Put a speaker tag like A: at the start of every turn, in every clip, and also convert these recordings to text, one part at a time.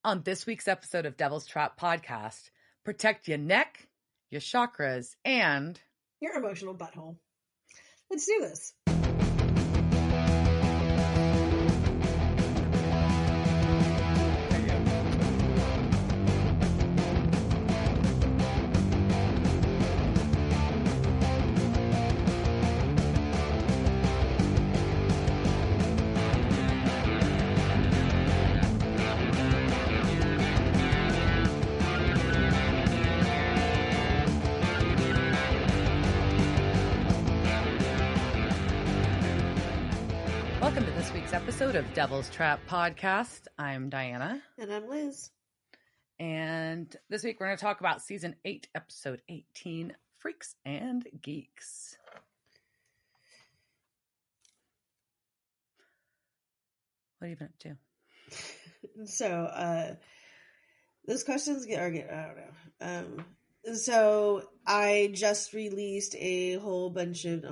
A: On this week's episode of Devil's Trap Podcast, protect your neck, your chakras, and
B: your emotional butthole. Let's do this.
A: welcome to this week's episode of Devil's Trap Podcast. I'm Diana.
B: And I'm Liz.
A: And this week we're going to talk about Season 8, Episode 18, Freaks and Geeks. What have you been up to?
B: So, those questions I don't know. So I just released a whole bunch of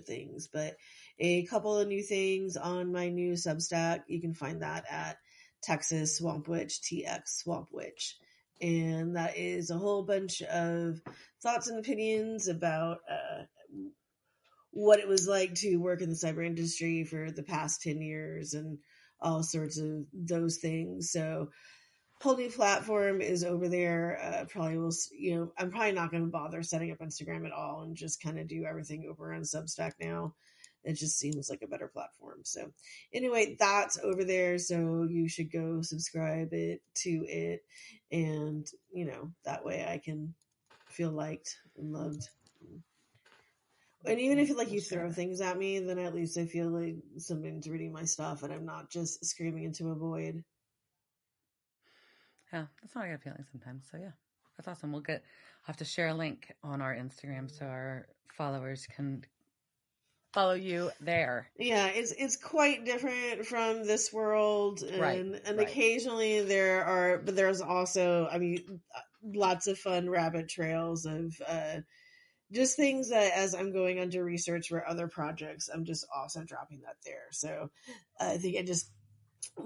B: things, but a couple of new things on my new Substack. You can find that at Texas Swamp Witch, TX Swamp Witch. And that is a whole bunch of thoughts and opinions about what it was like to work in the cyber industry for the past 10 years and all sorts of those things. So whole new platform is over there. Probably will, I'm probably not going to bother setting up Instagram at all and just kind of do everything over on Substack now. It just seems like a better platform. So anyway, that's over there. So you should go subscribe to it. And, that way I can feel liked and loved. And even if you throw things at me, then at least I feel like somebody's reading my stuff and I'm not just screaming into a void.
A: Yeah, that's how I get a feeling sometimes. So yeah, that's awesome. I'll have to share a link on our Instagram so our followers can follow you there.
B: Yeah, it's quite different from this world, and occasionally there's also, lots of fun rabbit trails of just things that as I'm going on to research for other projects, I'm just also dropping that there. So I think I just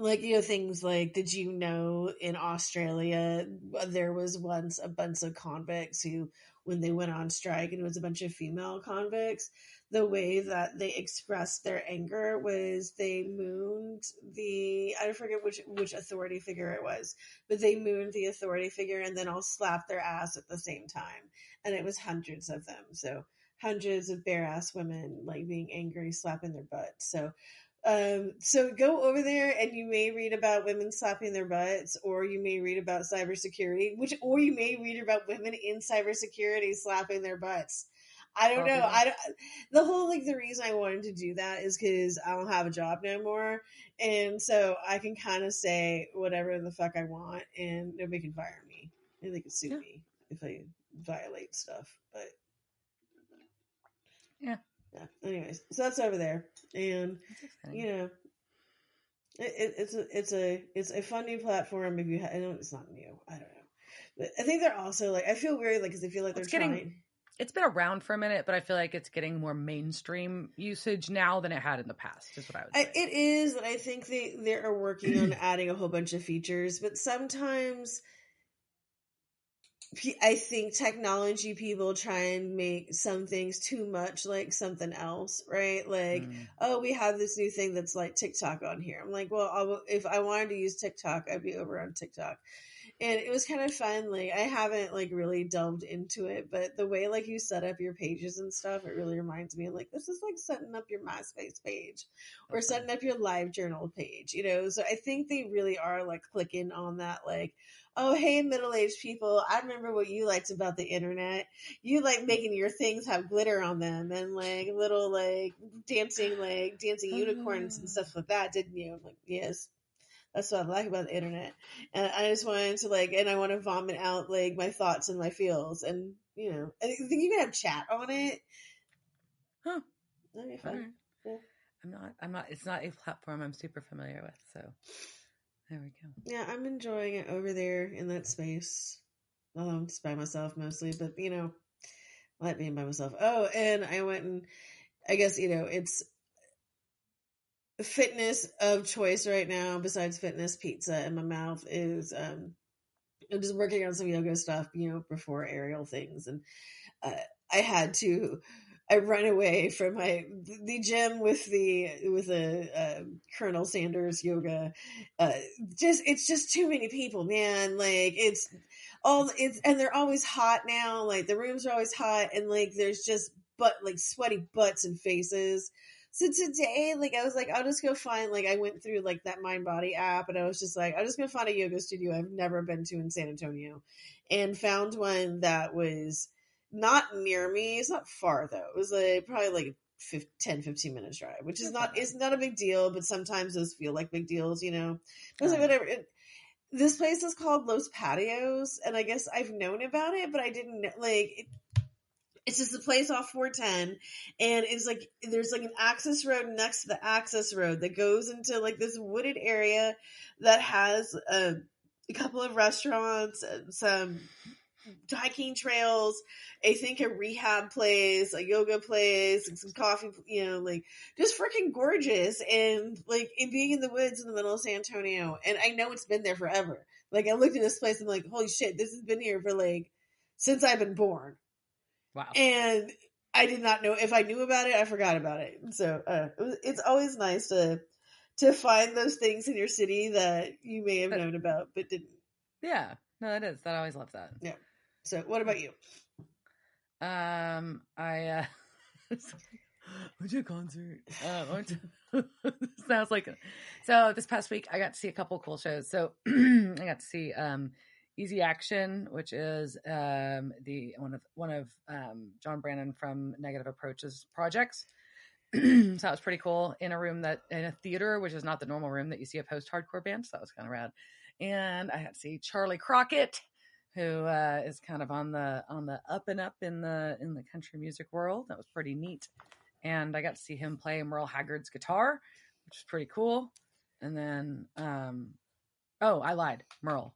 B: things like, did you know in Australia there was once a bunch of convicts who, when they went on strike and it was a bunch of female convicts, the way that they expressed their anger was they mooned I forget which authority figure it was, but they mooned the authority figure and then all slapped their ass at the same time. And it was hundreds of them. So hundreds of bare ass women being angry, slapping their butts. So go over there and you may read about women slapping their butts, or you may read about cybersecurity, or you may read about women in cybersecurity slapping their butts. I don't know. The whole, the reason I wanted to do that is because I don't have a job no more. And so I can kind of say whatever the fuck I want and nobody can fire me. And they can sue me if I violate stuff. But
A: yeah.
B: Anyways, so that's over there. And, it's a fun new platform. If you I know it's not new. I don't know. But I think they're also I feel weird, because I feel like they're trying.
A: It's been around for a minute, but I feel like it's getting more mainstream usage now than it had in the past, is what I would say.
B: It is, and I think they are working on adding a whole bunch of features, but sometimes I think technology people try and make some things too much like something else, right? Oh, we have this new thing that's like TikTok on here. I'm like, well, if I wanted to use TikTok, I'd be over on TikTok. And it was kind of fun. I haven't really delved into it, but the way you set up your pages and stuff, it really reminds me of this is like setting up your MySpace page or setting up your LiveJournal page, So I think they really are clicking on that, oh, hey, middle-aged people, I remember what you liked about the internet. You like making your things have glitter on them and little dancing unicorns and stuff like that, didn't you? I'm like, yes. That's what I like about the internet. And I just wanted to and I want to vomit out my thoughts and my feels. And, I think you can have chat on it.
A: Huh.
B: That'd be fun.
A: Right. Yeah. I'm not, it's not a platform I'm super familiar with. So there we go.
B: Yeah, I'm enjoying it over there in that space. I'm just by myself mostly, but, I like being by myself. Oh, and I went and I guess, it's fitness of choice right now, besides fitness pizza in my mouth, is I'm just working on some yoga stuff, before aerial things, and I run away from the gym with the Colonel Sanders yoga. It's just too many people, man. Like and they're always hot now. Like the rooms are always hot, and like there's just sweaty butts and faces. So today, like I was like, I'll just go find, like I went through like that Mind Body app, and I was just like, I'll just go find a yoga studio I've never been to in San Antonio, and found one that was not near me. It's not far though. It was probably like 10-15 minutes drive, which is not a big deal, but sometimes those feel like big deals, I was like, whatever. This place is called Los Patios, and I guess I've known about it, but I didn't know, it's just a place off 410, and it's like there's like an access road next to the access road that goes into like this wooded area that has a couple of restaurants, some hiking trails, I think a rehab place, a yoga place, and some coffee, just freaking gorgeous, and like being in the woods in the middle of San Antonio. And I know it's been there forever. Like I looked at this place and I'm like, holy shit, this has been here for since I've been born.
A: Wow.
B: And I did not know. If I knew about it, I forgot about it. So it's always nice to find those things in your city that you may have known about but didn't.
A: Yeah, no, that is. That always loves that.
B: Yeah. So what about you?
A: I went to a concert. Sounds like so. This past week, I got to see a couple cool shows. So I got to see Easy Action, which is one of John Brannon from Negative Approach's projects. So that was pretty cool in a theater, which is not the normal room that you see a post-hardcore band. So that was kind of rad. And I had to see Charlie Crockett, who is kind of on the up and up in the country music world. That was pretty neat. And I got to see him play Merle Haggard's guitar, which is pretty cool. And then, I lied. Merle.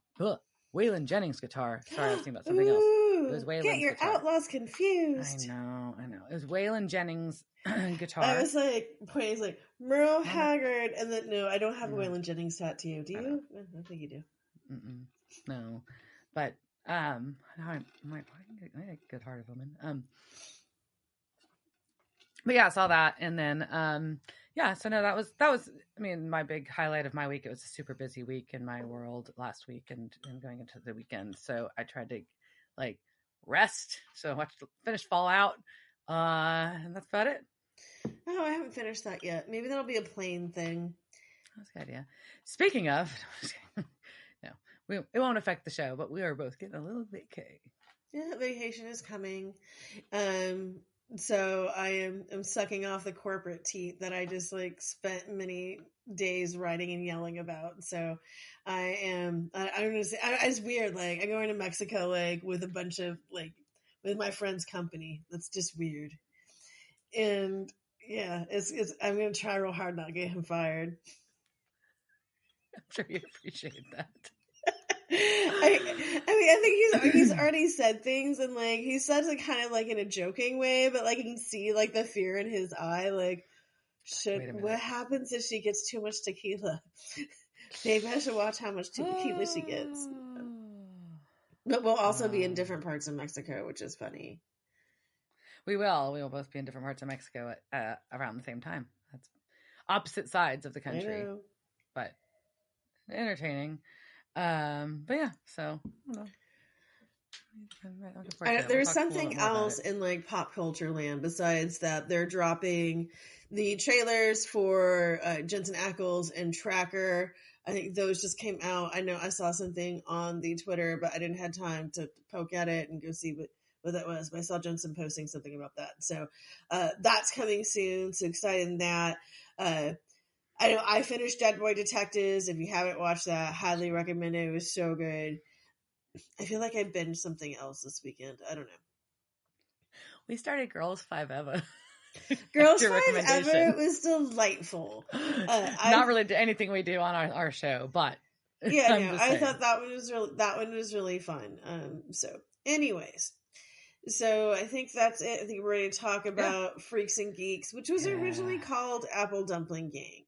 A: Waylon Jennings' guitar. Sorry, I was thinking about something else. It was Waylon's
B: Get your
A: guitar.
B: outlaws confused.
A: I know. It was Waylon Jennings' guitar.
B: I was like, Merle Haggard, and then no, I don't have a Waylon Jennings tattoo. Do you? I think you do.
A: No, but I might get a good-hearted woman. But yeah, I saw that, and then so no, that was. I mean, my big highlight of my week. It was a super busy week in my world last week, and going into the weekend. So I tried to rest. So I finished Fallout, and that's about it.
B: Oh, I haven't finished that yet. Maybe that'll be a plane thing.
A: That's a good idea. Speaking of, no, it won't affect the show, but we are both getting a little vacay.
B: Yeah, vacation is coming. So I am sucking off the corporate teat that I just spent many days writing and yelling about. So I'm gonna say it's weird. I'm going to Mexico with a bunch of with my friend's company. That's just weird. And yeah, it's I'm gonna try real hard not to get him fired.
A: I'm sure you appreciate that.
B: I think he's already said things, and he says it kind of in a joking way, but you can see the fear in his eye. What happens if she gets too much tequila? Maybe I should watch how much tequila she gets. But we'll also be in different parts of Mexico, which is funny.
A: We will both be in different parts of Mexico around the same time. That's opposite sides of the country, but entertaining. But yeah, so I don't know.
B: There's something else in pop culture land besides that. They're dropping the trailers for Jensen Ackles and Tracker. I think those just came out. I know I saw something on the Twitter, but I didn't have time to poke at it and go see what that was. But I saw Jensen posting something about that. So that's coming soon. So excited in that. I know I finished Dead Boy Detectives. If you haven't watched that, highly recommend it. It was so good. I feel like I binged something else this weekend. I don't know.
A: We started Girls 5 Eva.
B: Girls 5 Eva was delightful.
A: Not related to anything we do on our show, but
B: yeah, I thought that one was really fun. So anyways, So I think that's it. I think we're ready to talk about Freaks and Geeks, which was originally called Apple Dumpling Gang,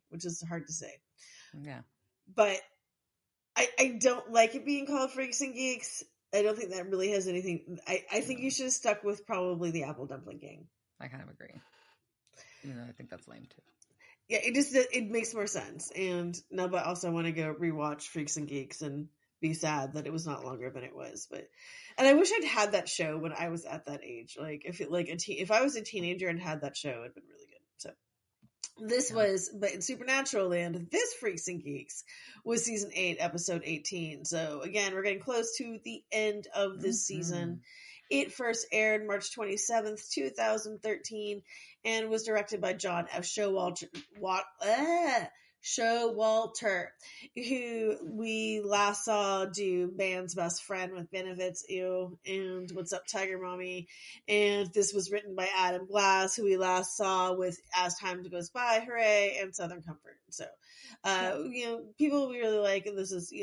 B: which is hard to say.
A: Yeah.
B: But I don't like it being called Freaks and Geeks. I don't think that really has anything. I think you should have stuck with probably the Apple Dumpling Gang.
A: I kind of agree. Even though I think that's lame too.
B: Yeah, it makes more sense. And no, but also want to go rewatch Freaks and Geeks and be sad that it was not longer than it was. And I wish I'd had that show when I was at that age. Like if I was a teenager and had that show, it'd been really good. So this was, but in Supernatural Land, this Freaks and Geeks was season 8, episode 18. So again, we're getting close to the end of this season. It first aired March 27th, 2013, and was directed by John F. Showalter, who we last saw do Band's Best Friend with Benefits, and What's Up, Tiger Mommy. And this was written by Adam Glass, who we last saw with As Time Goes By, Hooray, and Southern Comfort. So, people we really like, and this is,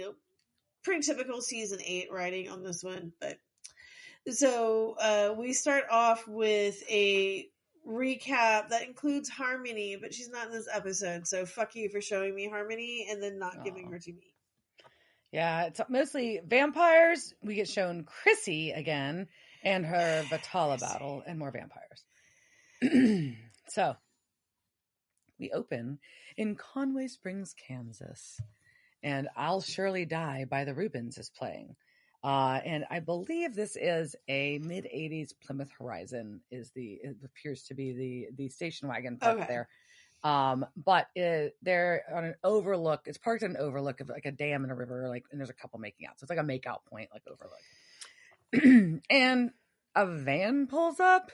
B: pretty typical season 8 writing on this one, but so we start off with a recap that includes Harmony, but she's not in this episode, so fuck you for showing me Harmony and then not giving her to me.
A: Yeah, it's mostly vampires. We get shown Chrissy again and her Vitala battle and more vampires. So we open in Conway Springs, Kansas, and I'll Surely Die by the Rubens is playing. And I believe this is a mid-'80s Plymouth Horizon. It appears to be the station wagon parked there. But they're on an overlook. It's parked on an overlook of like a dam and a river, and there's a couple making out. So it's like a make-out point, like overlook. And a van pulls up,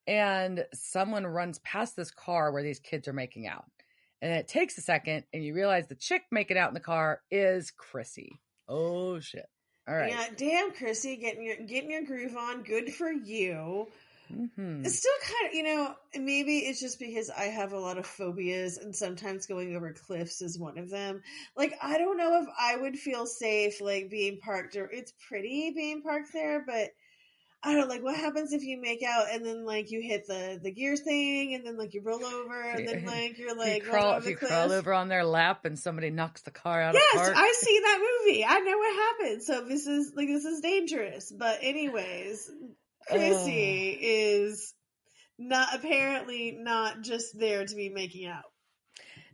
A: and someone runs past this car where these kids are making out. And it takes a second, and you realize the chick making out in the car is Chrissy. Oh shit. All right.
B: Yeah, damn, Chrissy, getting your groove on. Good for you. It's still kind of, maybe it's just because I have a lot of phobias, and sometimes going over cliffs is one of them. Like, I don't know if I would feel safe, being parked, or it's pretty being parked there, but I don't know, what happens if you make out and then, you hit the gear thing, and then, you roll over, and then, you're,
A: if you crawl over on their lap and somebody knocks the car out of park.
B: Yes, I've seen that movie. I know what happens. So this is dangerous. But anyways, Chrissy is apparently not just there to be making out.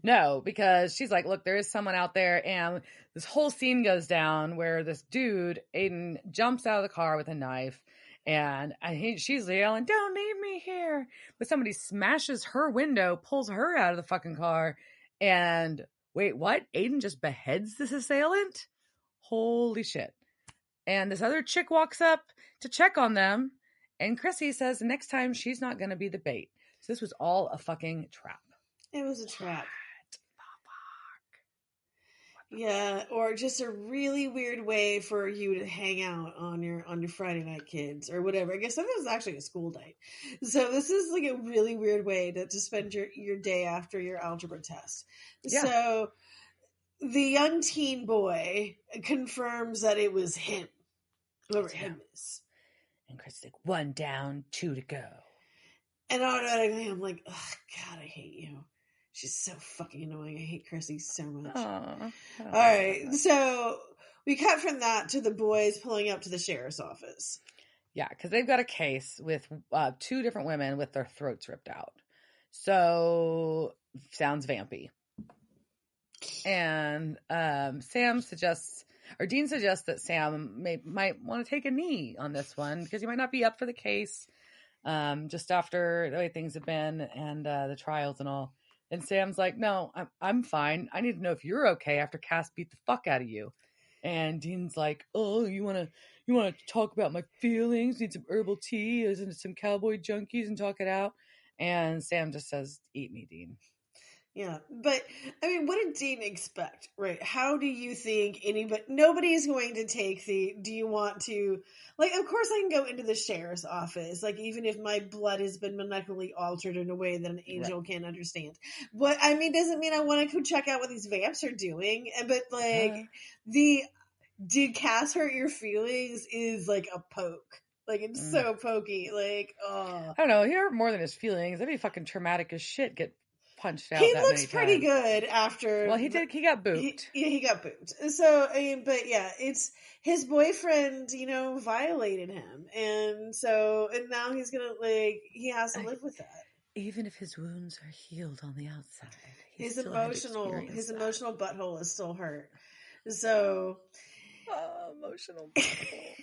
A: No, because she's like, look, there is someone out there, and this whole scene goes down where this dude, Aiden, jumps out of the car with a knife. And she's yelling, "Don't leave me here!" But somebody smashes her window, pulls her out of the fucking car, and wait, what? Aiden just beheads this assailant? Holy shit! And this other chick walks up to check on them, and Chrissy says the next time she's not going to be the bait. So this was all a fucking trap.
B: It was a trap. Yeah, or just a really weird way for you to hang out on your Friday night, kids, or whatever. I guess that was actually a school night. So this is a really weird way to spend your day after your algebra test. Yeah. So the young teen boy confirms that it was him, whoever him is.
A: And Chris is like, 1 down, 2 to go.
B: And automatically I'm like, oh, God, I hate you. She's so fucking annoying. I hate Chrissy so much. All right. So we cut from that to the boys pulling up to the sheriff's office.
A: Yeah, because they've got a case with 2 different women with their throats ripped out. So sounds vampy. And Dean suggests that Sam might want to take a knee on this one because he might not be up for the case just after the way things have been and the trials and all. And Sam's like, no, I'm fine. I need to know if you're okay after Cass beat the fuck out of you. And Dean's like, oh, you want to talk about my feelings? Need some herbal tea? Listen to some cowboy junkies and talk it out? And Sam just says, eat me, Dean.
B: Yeah, but I mean, what did Dean expect, right? How do you think nobody's going to take do you want to, of course I can go into the sheriff's office, even if my blood has been molecularly altered in a way that an angel can't understand. What, I mean, doesn't mean I want to go check out what these vamps are doing, but did Cass hurt your feelings is a poke. Like, it's so pokey. Like, oh.
A: I don't know. He hurt more than his feelings. That'd be fucking traumatic as shit. Get punched out.
B: He
A: that
B: looks
A: many
B: pretty
A: times.
B: good after.
A: Well, he did. He got booped.
B: He got booped. So, I mean, but yeah, it's his boyfriend, violated him. And now he's gonna, he has to live with that.
A: Even if his wounds are healed on the outside,
B: his emotional butthole is still hurt. So,
A: emotional butthole.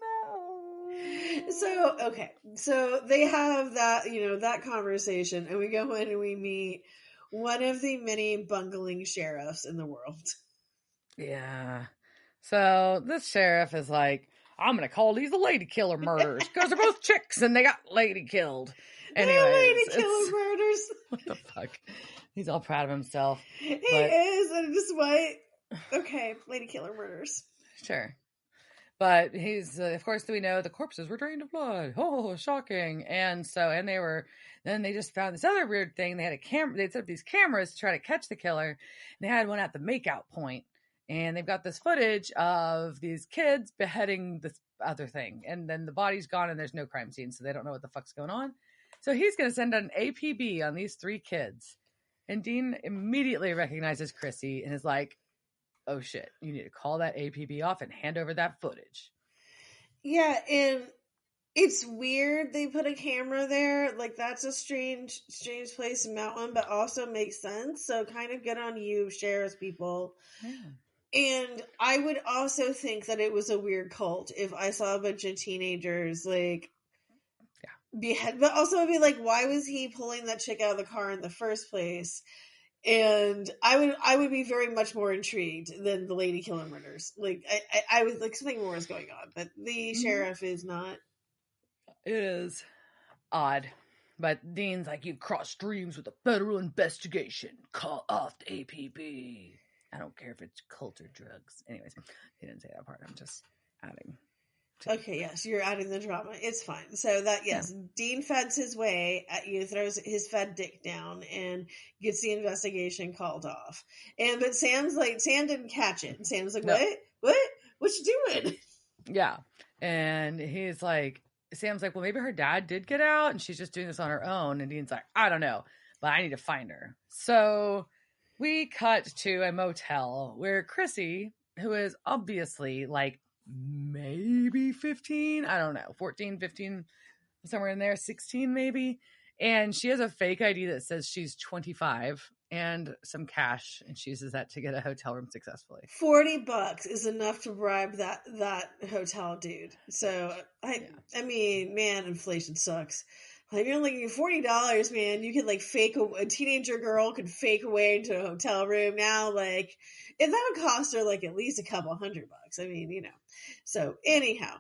A: No.
B: So, okay. So they have that, that conversation, and we go in and we meet one of the many bungling sheriffs in the world.
A: Yeah. So this sheriff is like, I'm going to call these the lady killer murders because they're both chicks and they got lady killed. Anyways,
B: lady killer murders.
A: What the fuck? He's all proud of himself.
B: He is, and just what? Okay, lady killer murders.
A: Sure. But he's, of course, we know the corpses were drained of blood. Oh, shocking. And then they just found this other weird thing. They had a camera, they'd set up these cameras to try to catch the killer. And they had one at the makeout point. And they've got this footage of these kids beheading this other thing. And then the body's gone and there's no crime scene. So they don't know what the fuck's going on. So he's going to send an APB on these 3 kids. And Dean immediately recognizes Chrissy and is like, oh shit, you need to call that APB off and hand over that footage.
B: Yeah, and it's weird they put a camera there. Like, that's a strange place to mount one, but also makes sense. So kind of good on you, sheriff's people. Yeah. And I would also think that it was a weird cult if I saw a bunch of teenagers, behead. But also I'd be like, why was he pulling that chick out of the car in the first place? And I would be very much more intrigued than the lady killer murders. Like, I was like, something more is going on, but the sheriff is not.
A: It is odd, but Dean's like, you cross streams with a federal investigation. Call off the APB. I don't care if it's cult or drugs. Anyways, he didn't say that part. I'm just adding.
B: Okay, yes, you're adding the drama. It's fine. So that, yes, yeah. Dean feds his way at you, throws his fed dick down, and gets the investigation called off. But Sam didn't catch it. And Sam's like, no. What you doing?
A: Yeah. And Sam's like, well, maybe her dad did get out, and she's just doing this on her own. And Dean's like, I don't know, but I need to find her. So we cut to a motel where Chrissy, who is obviously maybe 15, I don't know, 14, 15, somewhere in there, 16 maybe. And she has a fake ID that says she's 25 and some cash, and she uses that to get a hotel room successfully.
B: $40 is enough to bribe that hotel dude. So I mean, man, inflation sucks. Like, you're only $40, man. You could fake a teenager girl could fake a way into a hotel room now. If that would cost her at least a couple $100. I mean, So anyhow,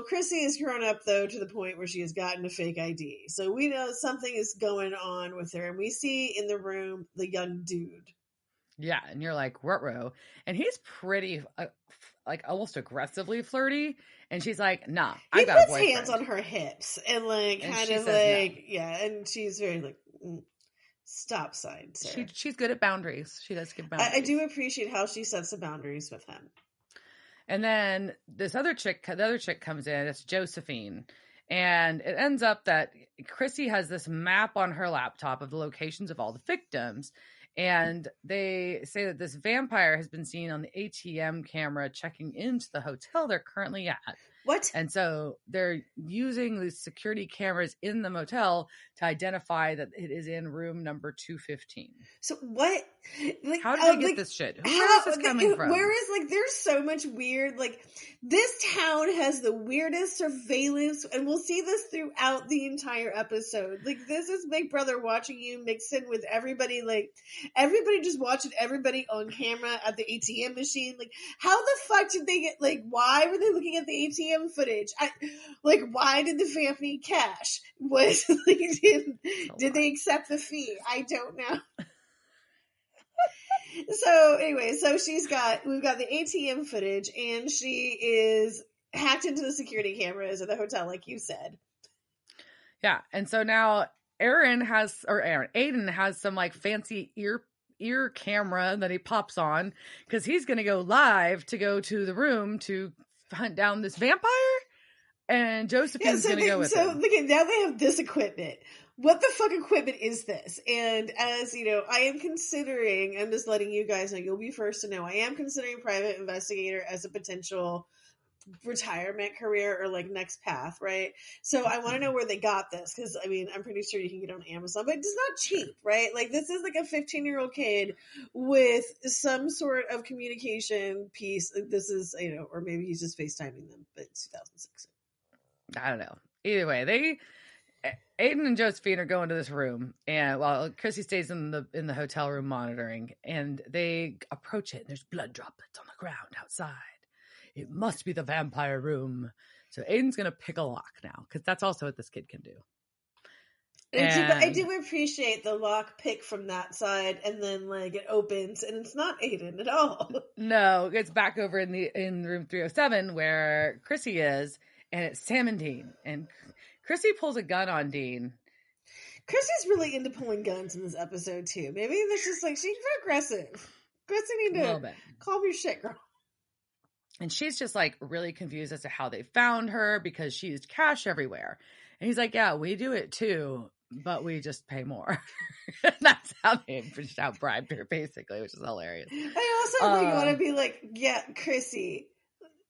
B: Chrissy has grown up though to the point where she has gotten a fake ID. So we know something is going on with her, and we see in the room the young dude.
A: Yeah, and you're like, ruh-roh. And he's pretty, almost aggressively flirty. And she's like, nah, I got a boyfriend.
B: He puts hands on her hips and and she's very stop sign, sir.
A: She's good at boundaries. She does give boundaries.
B: I do appreciate how she sets the boundaries with him.
A: And then the other chick comes in. It's Josephine. And it ends up that Chrissy has this map on her laptop of the locations of all the victims. And they say that this vampire has been seen on the ATM camera checking into the hotel they're currently at.
B: What?
A: And so they're using these security cameras in the motel to identify that it is in room number 215.
B: So what?
A: How did they get this shit? Where is this coming from?
B: There's so much weird, this town has the weirdest surveillance, and we'll see this throughout the entire episode. This is Big Brother watching you mixed in with everybody, everybody just watching everybody on camera at the ATM machine. How the fuck did they get, why were they looking at the ATM footage? Why did the vamp need cash? Did they accept the fee? I don't know. So anyway, we've got the ATM footage, and she is hacked into the security cameras at the hotel, like you said.
A: Yeah, and so now Aiden has some fancy ear camera that he pops on because he's going to go live to go to the room to hunt down this vampire. And Josephine's going to go with him.
B: So now they have this equipment. What the fuck equipment is this? And as you know, I am considering, I'm just letting you guys know, you'll be first to know, I am considering private investigator as a potential retirement career or like next path, right? So I want to know where they got this, because I mean, I'm pretty sure you can get it on Amazon, but it's not cheap, right? Like, this is like a 15-year-old kid with some sort of communication piece. This is, you know, or maybe he's just FaceTiming them, but it's 2006.
A: I don't know. Either way, Aiden and Josephine are going to this room, and while Chrissy stays in the hotel room monitoring, and they approach it, and there's blood droplets on the ground outside. It must be the vampire room. So Aiden's going to pick a lock now, because that's also what this kid can do.
B: I do appreciate the lock pick from that side, and then like it opens, and it's not Aiden at all.
A: No, it's back over in room 307 where Chrissy is, and it's Sam and Dean. And Chrissy pulls a gun on Dean.
B: Chrissy's really into pulling guns in this episode too. Maybe this is like, she's aggressive. Chrissy, need to calm your shit, girl.
A: And she's just like really confused as to how they found her, because she used cash everywhere. And he's like, yeah, we do it too, but we just pay more. That's how they bribed her, basically, which is hilarious.
B: I also want to be like, yeah, Chrissy,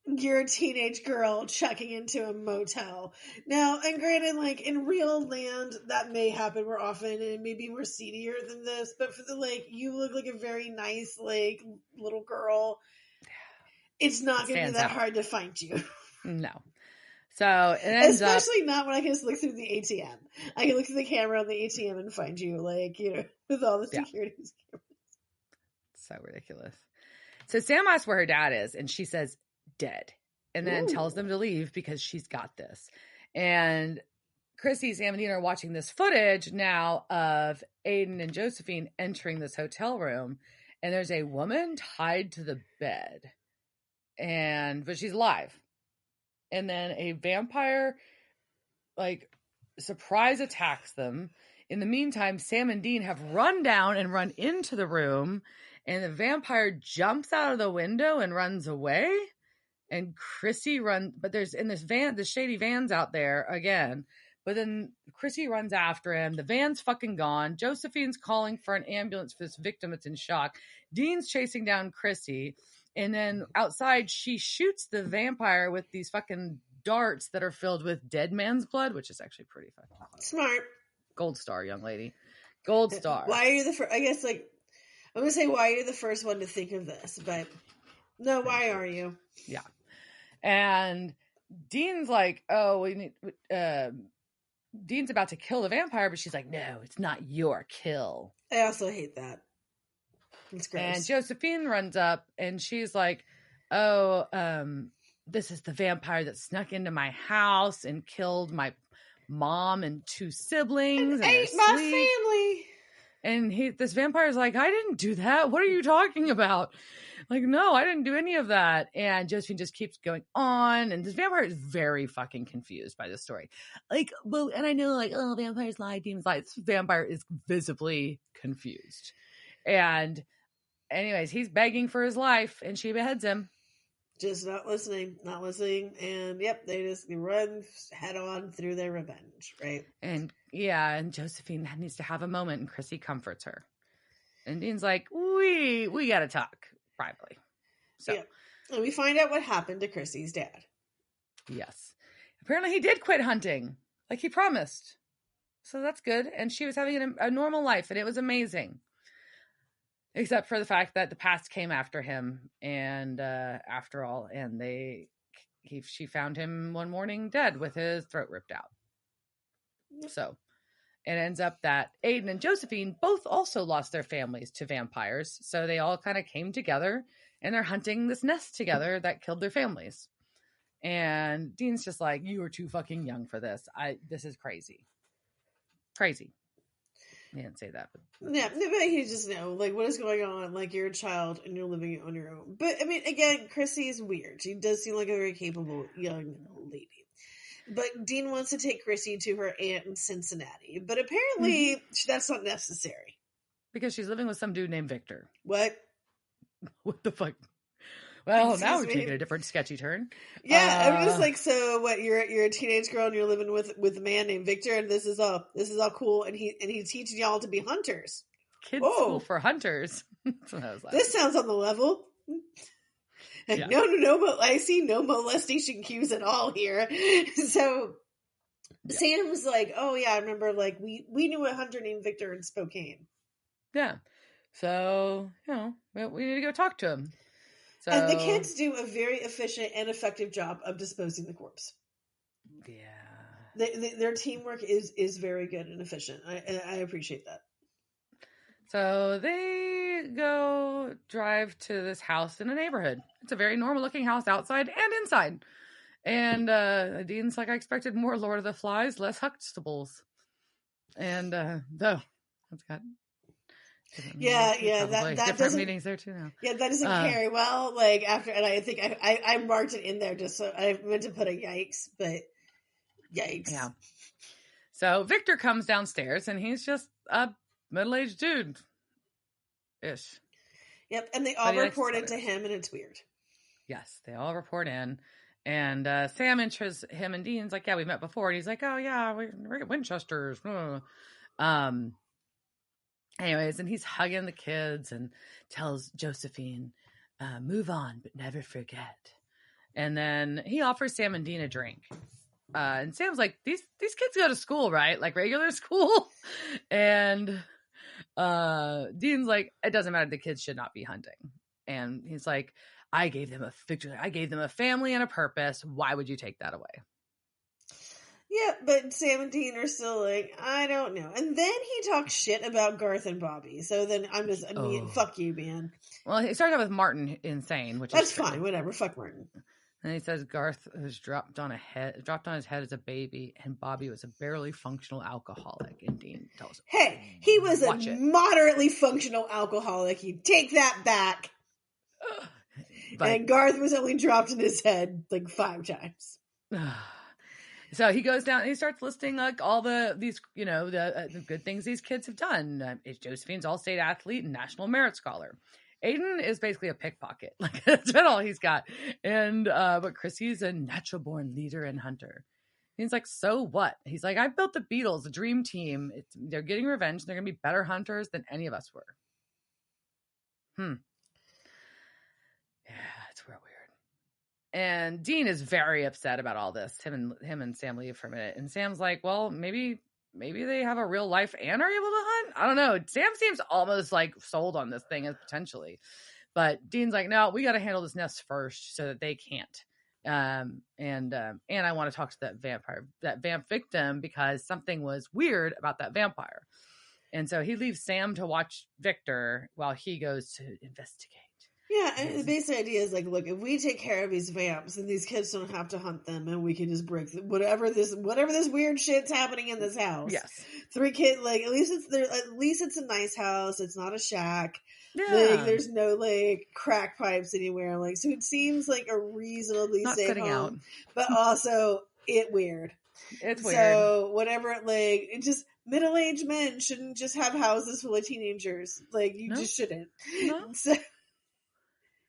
B: you're a teenage girl checking into a motel. Now, and granted, like in real land, that may happen more often, and it may be more seedier than this, but for the like, you look like a very nice, like, little girl. It's not going to be that hard to find you.
A: No. So it ends
B: especially not when I can just look through the ATM. I can look through the camera on the ATM and find you, like, you know, with all the security cameras.
A: So ridiculous. So Sam asks where her dad is, and she says dead, and then tells them to leave because she's got this. And Chrissy, Sam, and Dean are watching this footage now of Aiden and Josephine entering this hotel room, and there's a woman tied to the bed. But she's alive. And then a vampire, like, surprise attacks them. In the meantime, Sam and Dean have run down and run into the room, and the vampire jumps out of the window and runs away. And Chrissy runs, but there's in this van, the shady van's out there again. But then Chrissy runs after him. The van's fucking gone. Josephine's calling for an ambulance for this victim that's in shock. Dean's chasing down Chrissy. And then outside, she shoots the vampire with these fucking darts that are filled with dead man's blood, which is actually pretty fucking fun.
B: Smart.
A: Gold star, young lady. Gold star.
B: Why are you the first? I guess, like, I'm going to say why are you the first one to think of this, but no, why are you?
A: Yeah. And Dean's like, oh, we need... Dean's about to kill the vampire, but she's like, no, it's not your kill.
B: I also hate that. It's gross.
A: And Josephine runs up, and she's like, oh, this is the vampire that snuck into my house and killed my mom and 2 siblings.
B: And ate my family.
A: And this vampire's like, I didn't do that. What are you talking about? Like, no, I didn't do any of that. And Josephine just keeps going on. And this vampire is very fucking confused by this story. Like, well, and I know, like, oh, vampires lie, demons lie. This vampire is visibly confused. And anyways, he's begging for his life, and she beheads him.
B: Just not listening. And yep, they run head on through their revenge, right?
A: And yeah, and Josephine needs to have a moment, and Chrissy comforts her. And Dean's like, we gotta talk privately. So,
B: yeah. And we find out what happened to Chrissy's dad.
A: Yes. Apparently he did quit hunting, like he promised. So that's good. And she was having a normal life, and it was amazing. Except for the fact that the past came after him, and after all, and she found him one morning dead with his throat ripped out. So it ends up that Aiden and Josephine both also lost their families to vampires. So they all kind of came together, and they're hunting this nest together that killed their families. And Dean's just like, you are too fucking young for this. This is crazy. Crazy. He didn't say that. But
B: yeah, but he just know, like, what is going on? Like, you're a child and you're living on your own. But, I mean, again, Chrissy is weird. She does seem like a very capable young lady. But Dean wants to take Chrissy to her aunt in Cincinnati. But apparently, that's not necessary.
A: Because she's living with some dude named Victor.
B: What?
A: What the fuck? Well, now we're taking a different sketchy turn.
B: Yeah, I'm just like, so what? You're a teenage girl and you're living with a man named Victor, and this is all cool, and he's teaching y'all to be hunters.
A: Kids school for hunters.
B: This sounds on the level. Yeah. No, but I see no molestation cues at all here. So Sam was like, "Oh yeah, I remember. Like we knew a hunter named Victor in Spokane."
A: Yeah. So we need to go talk to him. So,
B: and the kids do a very efficient and effective job of disposing the corpse.
A: Yeah.
B: Their teamwork is very good and efficient. I appreciate that. So
A: they go drive to this house in a neighborhood. It's a very normal looking house outside and inside. And Dean's like, I expected more Lord of the Flies, less Huxtables. And though it's got
B: that
A: different meanings there too now.
B: Yeah, that doesn't carry well. Like after, and I think I marked it in there just so I meant to put a yikes, but yikes.
A: Yeah. So Victor comes downstairs and he's just a middle-aged dude ish.
B: Yep, and they all report it to him, and it's weird.
A: Yes, they all report in, and Sam intros him and Dean's like, "Yeah, we met before," and he's like, "Oh yeah, we're at Winchester's." Anyways, and he's hugging the kids and tells Josephine, "Move on, but never forget." And then he offers Sam and Dean a drink. And Sam's like, these kids go to school, right? Like regular school. And Dean's like, it doesn't matter. The kids should not be hunting. And he's like, I gave them a family and a purpose. Why would you take that away?
B: Yeah, but Sam and Dean are still like, I don't know. And then he talks shit about Garth and Bobby. So then fuck you, man.
A: Well, he started out with Martin insane, which
B: that's fine. Whatever. Fuck Martin.
A: And he says Garth was dropped on his head as a baby, and Bobby was a barely functional alcoholic. And Dean tells him,
B: "Hey, he was moderately functional alcoholic. You take that back." And Garth was only dropped in his head like 5 times.
A: So he goes down and he starts listing like all the good things these kids have done. Josephine's all-state athlete and national merit scholar. Aiden is basically a pickpocket. Like that's all he's got. And but Chrissy's a natural born leader and hunter. He's like, so what? He's like, I built the Beatles, the dream team. They're getting revenge. They're gonna be better hunters than any of us were. Yeah, it's real weird. And Dean is very upset about all this. Him and Sam leave for a minute. And Sam's like, well, maybe they have a real life and are able to hunt. I don't know. Sam seems almost like sold on this thing as potentially, but Dean's like, no, we got to handle this nest first so that they can't. And I want to talk to that vamp victim because something was weird about that vampire. And so he leaves Sam to watch Victor while he goes to investigate.
B: Yeah, and the basic idea is like, look, if we take care of these vamps, then these kids don't have to hunt them, and we can just break whatever this weird shit's happening in this house.
A: Yes,
B: 3 kids, like at least it's a nice house. It's not a shack.
A: Yeah,
B: like there's no like crack pipes anywhere. Like so, it seems like a reasonably
A: not
B: safe home,
A: out.
B: But also weird.
A: It's weird.
B: So whatever, like it just. Middle-aged men shouldn't just have houses full of teenagers. Like you just shouldn't.
A: No.
B: So,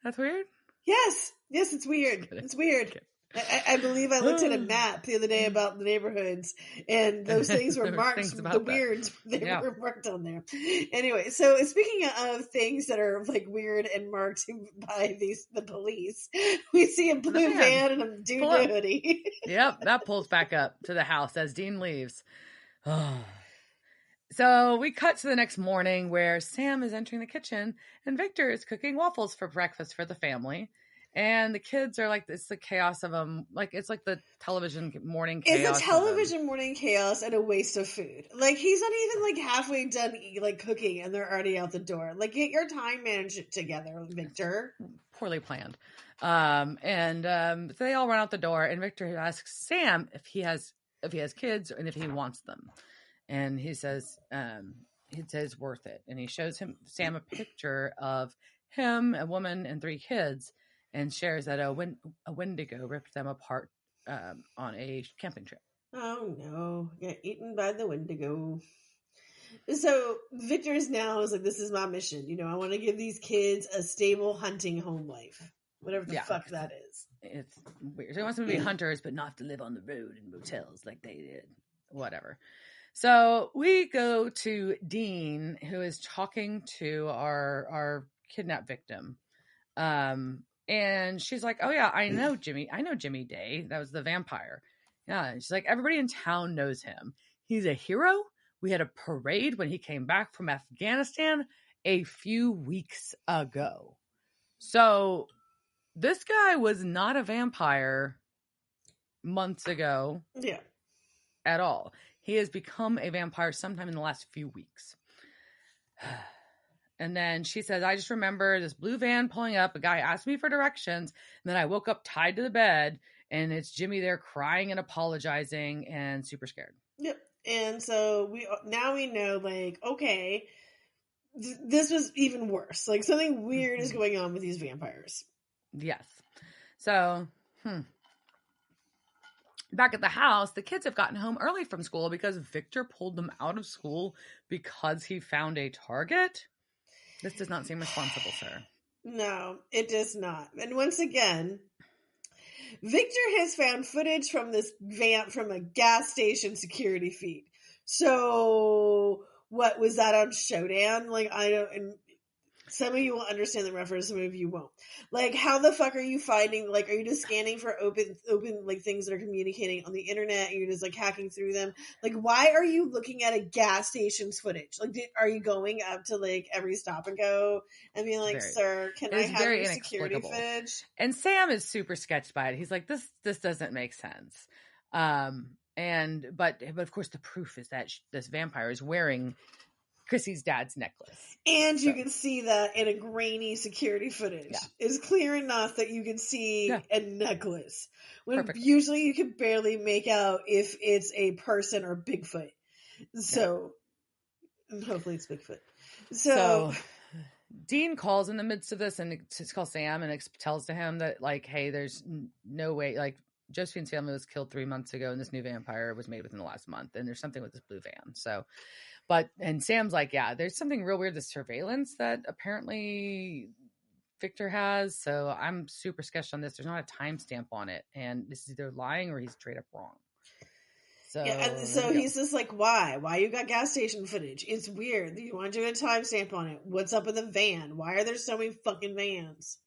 A: that's weird?
B: Yes, it's weird. It's weird. I believe I looked at a map the other day about the neighborhoods, and those things were marked. The weirds were marked on there. Anyway, so speaking of things that are like weird and marked by the police, we see a blue van and a dude in a hoodie.
A: Yep, that pulls back up to the house as Dean leaves. So we cut to the next morning where Sam is entering the kitchen and Victor is cooking waffles for breakfast for the family. And the kids are like, it's the chaos of them. Like, it's like the television morning chaos.
B: It's a television morning chaos and a waste of food. Like, he's not even like halfway done like cooking and they're already out the door. Like, get your time management together, Victor.
A: Poorly planned. So they all run out the door and Victor asks Sam if he has kids and if he wants them. And he says worth it. And he shows Sam a picture of him, a woman, and 3 kids, and shares that a Wendigo ripped them apart on a camping trip.
B: Oh no, got eaten by the Wendigo. So Victor's now is like, this is my mission. I want to give these kids a stable hunting home life. Whatever the fuck that is.
A: It's weird. So he wants them to be hunters, but not to live on the road in motels like they did. Whatever. So we go to Dean, who is talking to our kidnapped victim. And she's like, oh yeah, I know Jimmy Day. That was the vampire. Yeah. And she's like, everybody in town knows him. He's a hero. We had a parade when he came back from Afghanistan a few weeks ago. So this guy was not a vampire months ago.
B: Yeah.
A: At all. He has become a vampire sometime in the last few weeks. And then she says, I just remember this blue van pulling up. A guy asked me for directions. And then I woke up tied to the bed. And it's Jimmy there crying and apologizing and super scared.
B: Yep. And so we know, like, okay, this was even worse. Like, something weird is going on with these vampires.
A: Yes. So, back at the house, the kids have gotten home early from school because Victor pulled them out of school because he found a target. This does not seem responsible, sir.
B: No, it does not. And once again, Victor has found footage from this from a gas station security feed. So, what was that on Showdown? Like, I don't. And some of you will understand the reference, some of you won't. Like, how the fuck are you finding, like, are you just scanning for open, like, things that are communicating on the internet, and you're just, like, hacking through them? Like, why are you looking at a gas station's footage? Like, are you going up to, like, every stop and go and being like, sir, can I have your security footage?
A: And Sam is super sketched by it. He's like, this doesn't make sense. But of course the proof is that this vampire is wearing Chrissy's dad's necklace.
B: And you can see that in a grainy security footage. Yeah. It's clear enough that you can see a necklace. When usually you can barely make out if it's a person or Bigfoot. So, and hopefully it's Bigfoot. So
A: Dean calls in the midst of this and calls Sam and tells to him that, like, hey, there's no way, like, Josephine's family was killed 3 months ago and this new vampire was made within the last month. And there's something with this blue van. So, and Sam's like, yeah, there's something real weird, the surveillance that apparently Victor has. So I'm super sketched on this. There's not a timestamp on it. And this is either lying or he's straight up wrong. So,
B: and so he's just like, why you got gas station footage? It's weird. You want to do a timestamp on it. What's up with the van? Why are there so many fucking vans?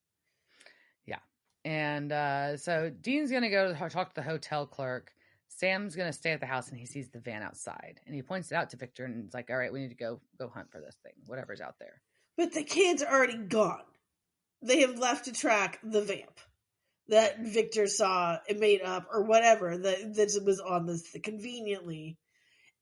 A: Yeah. And so Dean's going to go talk to the hotel clerk. Sam's going to stay at the house and he sees the van outside and he points it out to Victor and it's like, all right, we need to go hunt for this thing, whatever's out there.
B: But the kids are already gone. They have left to track the vamp that Victor saw and made up or whatever that was on this conveniently.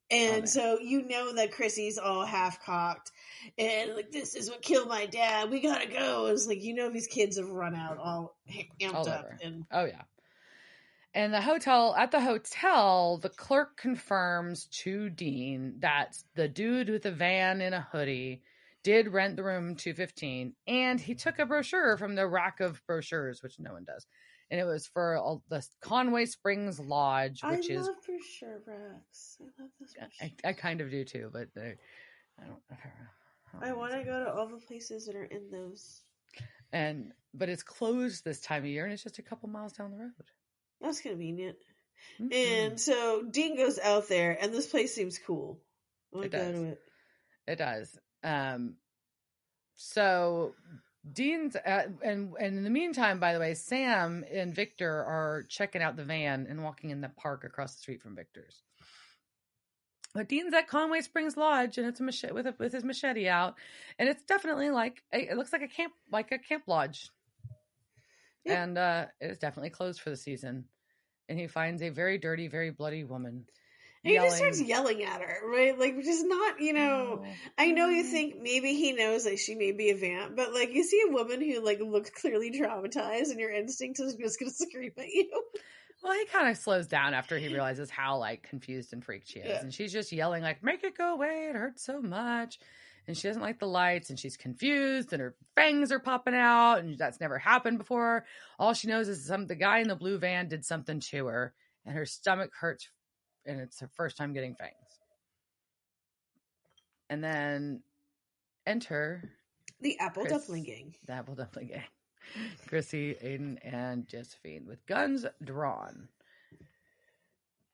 B: And so you know that Chrissy's all half cocked and like, this is what killed my dad. We gotta go. It's like, you know, these kids have run out all amped up. And
A: And at the hotel, the clerk confirms to Dean that the dude with the van in a hoodie did rent the room 215, and he took a brochure from the rack of brochures, which no one does. And it was for the Conway Springs Lodge, which is...
B: I love brochure racks. I love this brochure.
A: I kind of do too, but
B: I want to go to all the places that are in those.
A: But it's closed this time of year, and it's just a couple miles down the road.
B: That's convenient. Mm-hmm. And so Dean goes out there, and this place seems cool. I want to go to it.
A: It does. So Dean's and in the meantime, by the way, Sam and Victor are checking out the van and walking in the park across the street from Victor's. But Dean's at Conway Springs Lodge, and it's a machete with his machete out, and it's definitely it looks like a camp lodge. Yep. And it is definitely closed for the season. And he finds a very dirty, very bloody woman.
B: And he just starts yelling at her, right? Like, which is not, I know you think maybe he knows that she may be a vamp, but like you see a woman who like looks clearly traumatized and your instinct is just going to scream at you.
A: Well, he kind of slows down after he realizes how like confused and freaked she is. Yeah. And she's just yelling like, make it go away. It hurts so much. And she doesn't like the lights and she's confused and her fangs are popping out and that's never happened before. All she knows is the guy in the blue van did something to her and her stomach hurts and it's her first time getting fangs. And then enter
B: the Apple Dumpling Gang.
A: The Apple Dumpling Gang. Chrissy, Aiden, and Josephine with guns drawn.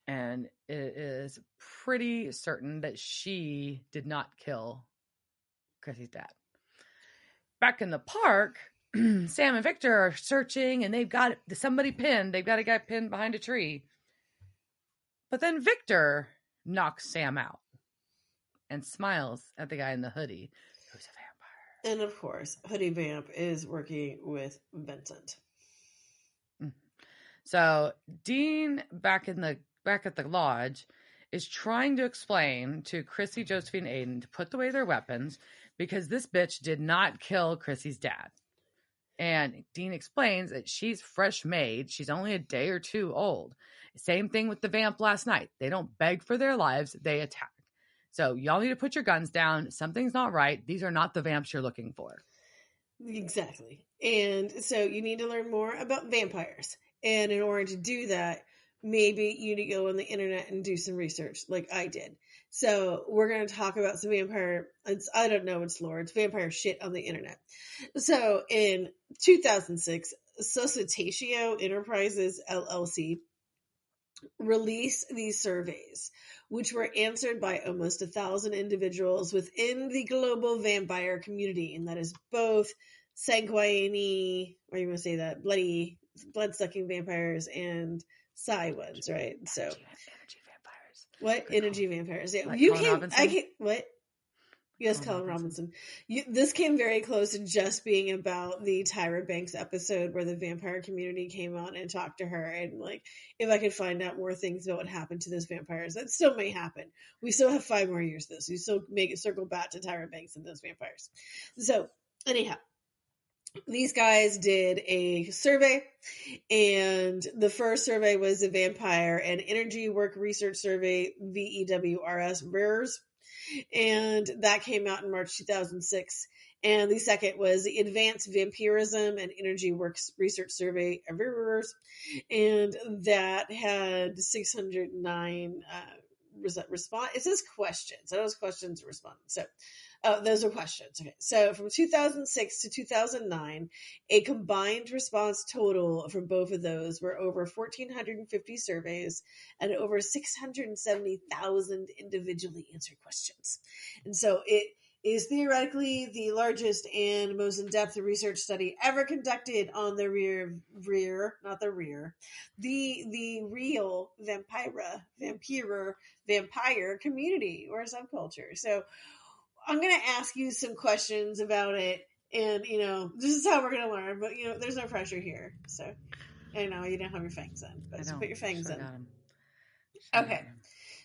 A: And it is pretty certain that she did not kill Chrissy's dad. Back in the park, Sam and Victor are searching, and they've got somebody pinned. They've got a guy pinned behind a tree. But then Victor knocks Sam out and smiles at the guy in the hoodie, who's a
B: vampire. And of course, Hoodie Vamp is working with Vincent.
A: So Dean, back at the lodge, is trying to explain to Chrissy, Josephine, and Aiden to put away their weapons because this bitch did not kill Chrissy's dad. And Dean explains that she's fresh made. She's only a day or two old. Same thing with the vamp last night. They don't beg for their lives. They attack. So y'all need to put your guns down. Something's not right. These are not the vamps you're looking for.
B: Exactly. And so you need to learn more about vampires. And in order to do that, maybe you need to go on the internet and do some research like I did. So we're going to talk about some I don't know what's lore. It's vampire shit on the internet. So in 2006, Societatio Enterprises LLC released these surveys, which were answered by almost 1,000 individuals within the global vampire community. And that is both sanguinary, or you want to say that, blood-sucking vampires and psi ones, right? So
A: energy vampires.
B: What? Energy vampires. Yeah.
A: Like Colin Robinson?
B: What? Yes, Colin Robinson. This came very close to just being about the Tyra Banks episode where the vampire community came on and talked to her. And like, if I could find out more things about what happened to those vampires, that still may happen. We still have 5 more years of this. We still make it circle back to Tyra Banks and those vampires. So anyhow, these guys did a survey, and the first survey was the Vampire and Energy Work Research Survey, VEWRS, VERS, and that came out in March 2006. And the second was the Advanced Vampirism and Energy Works Research Survey, VERS, and that had 609 response. It says questions. So those questions respond. So those are questions. Okay. So from 2006 to 2009, a combined response total from both of those were over 1,450 surveys and over 670,000 individually answered questions. And so it is theoretically the largest and most in-depth research study ever conducted on the real vampire community or subculture. So I'm going to ask you some questions about it, and, this is how we're going to learn, but, there's no pressure here. So, I know you don't have your fangs in, but put your fangs in. Okay.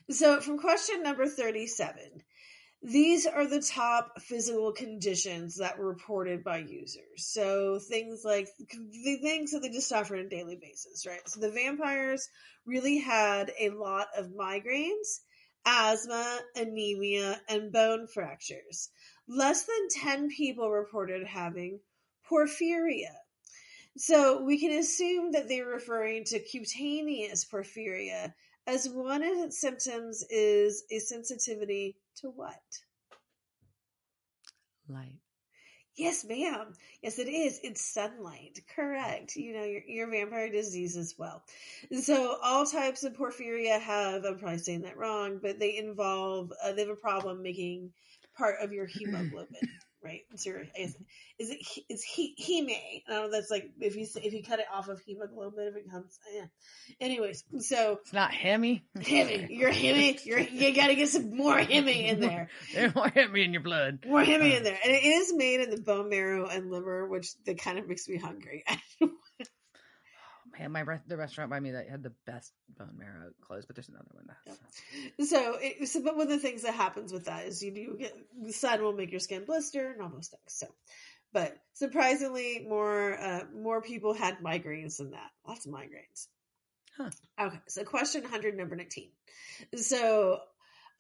B: So, from question number 37, these are the top physical conditions that were reported by users. So, things like the things that they just suffer on a daily basis, right? So, the vampires really had a lot of migraines, asthma, anemia, and bone fractures. Less than 10 people reported having porphyria. So we can assume that they're referring to cutaneous porphyria, as one of its symptoms is a sensitivity to what?
A: Light.
B: Yes, ma'am. Yes, it is. It's sunlight. Correct. Your vampire disease as well. So all types of porphyria have, I'm probably saying that wrong, but they involve, they have a problem making part of your hemoglobin, right? So it's heme. I don't know, that's like, if you cut it off of hemoglobin, it becomes, Anyways, so.
A: It's not hemi.
B: Hemi. You're hemi. You gotta get some more hemi in there.
A: There's more hemi in your blood.
B: More hemi in there. And it is made in the bone marrow and liver, which that kind of makes me hungry.
A: Man, the restaurant by me that had the best bone marrow closed, but there's another one that
B: has. So, but one of the things that happens with that is you do get, the sun will make your skin blister and all those things. So, but surprisingly, more people had migraines than that. Lots of migraines.
A: Huh.
B: Okay, so question 100, number 19. So,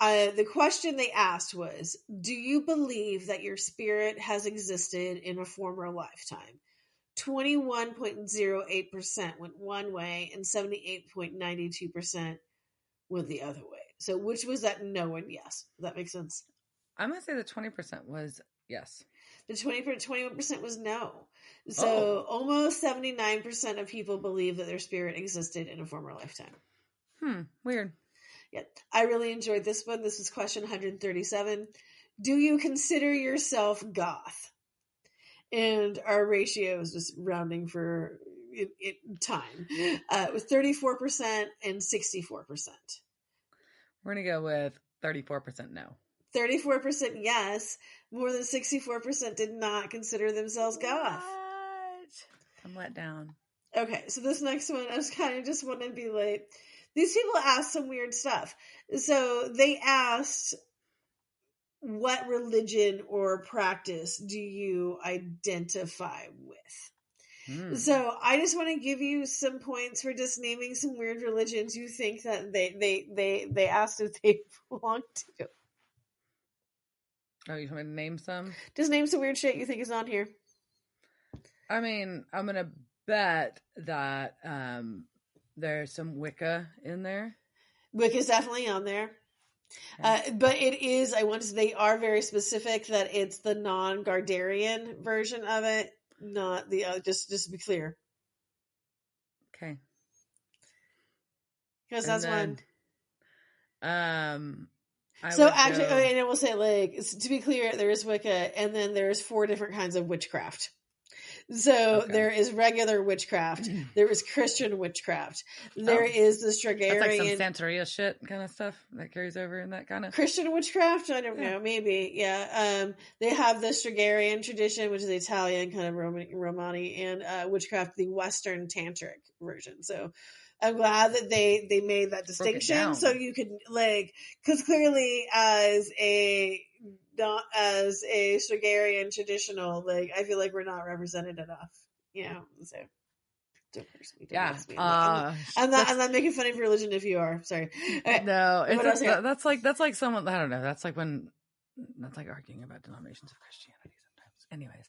B: the question they asked was, do you believe that your spirit has existed in a former lifetime? 21.08% went one way and 78.92% went the other way. So which was that no and yes? Does that make sense?
A: I'm going to say the 20% was yes.
B: The 21% was no. So almost 79% of people believe that their spirit existed in a former lifetime.
A: Weird.
B: Yeah, I really enjoyed this one. This was question 137. Do you consider yourself goth? And our ratio is just rounding for time. It was 34% and 64%.
A: We're going to go with 34% no.
B: 34% yes. More than 64% did not consider themselves goth.
A: What? I'm let down.
B: Okay, so this next one, I was kind of just wanting to be like, these people asked some weird stuff. So they asked, what religion or practice do you identify with? So I just want to give you some points for just naming some weird religions you think that they asked if they belong to.
A: Oh, you want me to name some?
B: Just name some weird shit you think is on here.
A: I mean, I'm gonna bet that there's some Wicca in there.
B: Wicca's definitely on there. Okay. But it is, they are very specific that it's the non-Gardarian version of it, not the just to be clear.
A: Okay.
B: Because that's one.
A: And
B: I will say, like, to be clear, there is Wicca, and then there's 4 different kinds of witchcraft. So there is regular witchcraft. There is Christian witchcraft. There is the Stragarian.
A: That's like some Santeria shit kind of stuff that carries over in that kind of
B: Christian witchcraft. I don't know, maybe, yeah. They have the Stragarian tradition, which is Italian kind of Romani, and witchcraft, the Western tantric version. So I'm glad that they made that distinction, so you could because clearly as a Stragarian traditional, I feel like we're not represented enough, so don't curse me. I'm not making fun of religion if you are. Sorry.
A: No, that's like someone, I don't know. That's like arguing about denominations of Christianity sometimes. Anyways,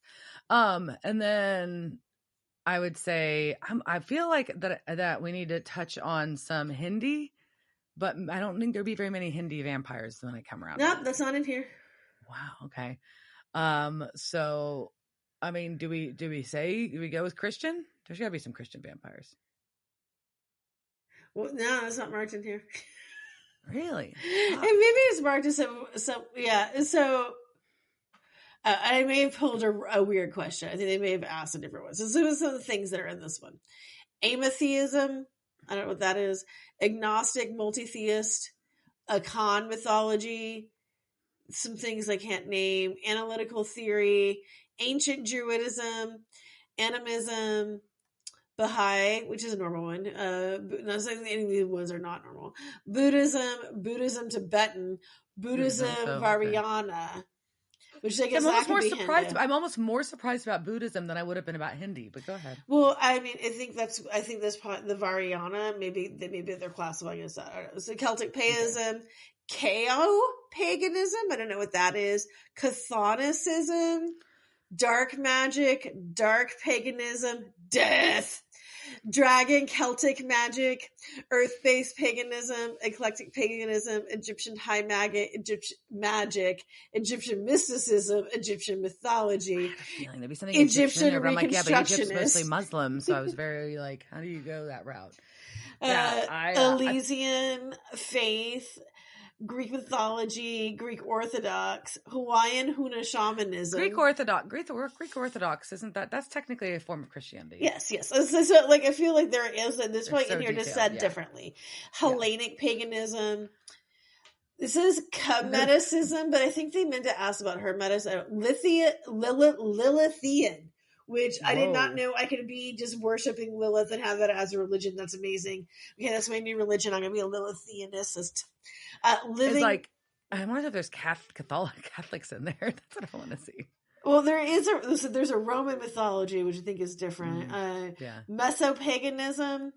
A: and then I would say I feel like that we need to touch on some Hindi, but I don't think there'll be very many Hindi vampires when I come around.
B: Nope, that's not in here.
A: Wow. Okay. So, I mean, do we go with Christian? There's got to be some Christian vampires.
B: Well, no, it's not marked in here.
A: Really?
B: And maybe it's marked as some yeah. So I may have pulled a weird question. I think they may have asked a different one. So some of the things that are in this one: amotheism. I don't know what that is. Agnostic, multi-theist, Akan mythology. Some things I can't name. Analytical theory, ancient Druidism, animism, Baha'i, which is a normal one. Not saying any of these ones are not normal. Buddhism Tibetan, Buddhism Vajrayana, which I guess
A: I'm almost more surprised about Buddhism than I would have been about Hindi. But go ahead.
B: Well, I mean, I think this part, the Vajrayana, maybe they're classifying as that. I don't know. So Celtic Paganism. Chaos paganism, I don't know what that is. Catholicism, dark magic, dark paganism, death, dragon, Celtic magic, earth-based paganism, eclectic paganism, Egyptian high magic, Egyptian mysticism, Egyptian mythology.
A: There'd be something Egyptian there, but I'm like, yeah, but Egypt's mostly Muslim, so I was very like, how do you go that route?
B: Elysian faith, Greek mythology, Greek Orthodox, Hawaiian Huna shamanism.
A: Greek Orthodox, isn't that's technically a form of Christianity?
B: Yes. So I feel like there is at this point in here just said differently. Hellenic paganism. This is Hermeticism, but I think they meant to ask about Hermeticism. Lilithian, which I did not know I could be just worshiping Lilith and have that as a religion. That's amazing. Okay, that's my new religion. I'm going to be a Lilithianicist.
A: It's like, I wonder if there's Catholics in there. That's what I want to see.
B: Well, there's a Roman mythology, which I think is different. Mesopaganism,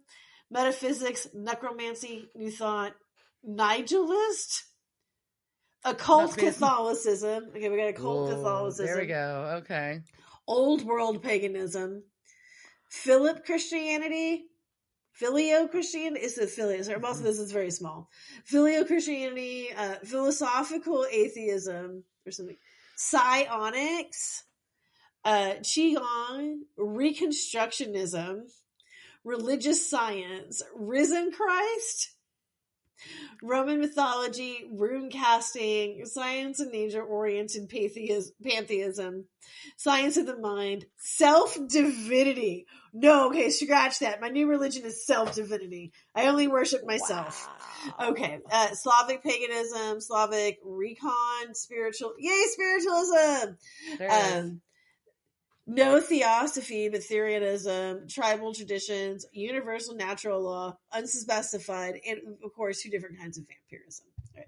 B: metaphysics, necromancy, New Thought, Nigellist, occult Catholicism. Okay, we got occult Catholicism.
A: There we go. Okay.
B: Old world paganism, Philip Christianity, Filio Christianity is the Filio. So most of this is very small. Filio Christianity, philosophical atheism or something. Psionics, Qigong, Reconstructionism, religious science, risen Christ, Roman mythology, rune casting, science and nature-oriented pantheism, science of the mind, self-divinity. No, okay, scratch that. My new religion is self-divinity. I only worship myself. Wow. Okay, Slavic paganism, Slavic recon, spiritualism. No theosophy, but Therianism, tribal traditions, universal natural law, unspecified, and of course, 2 different kinds of vampirism. Right.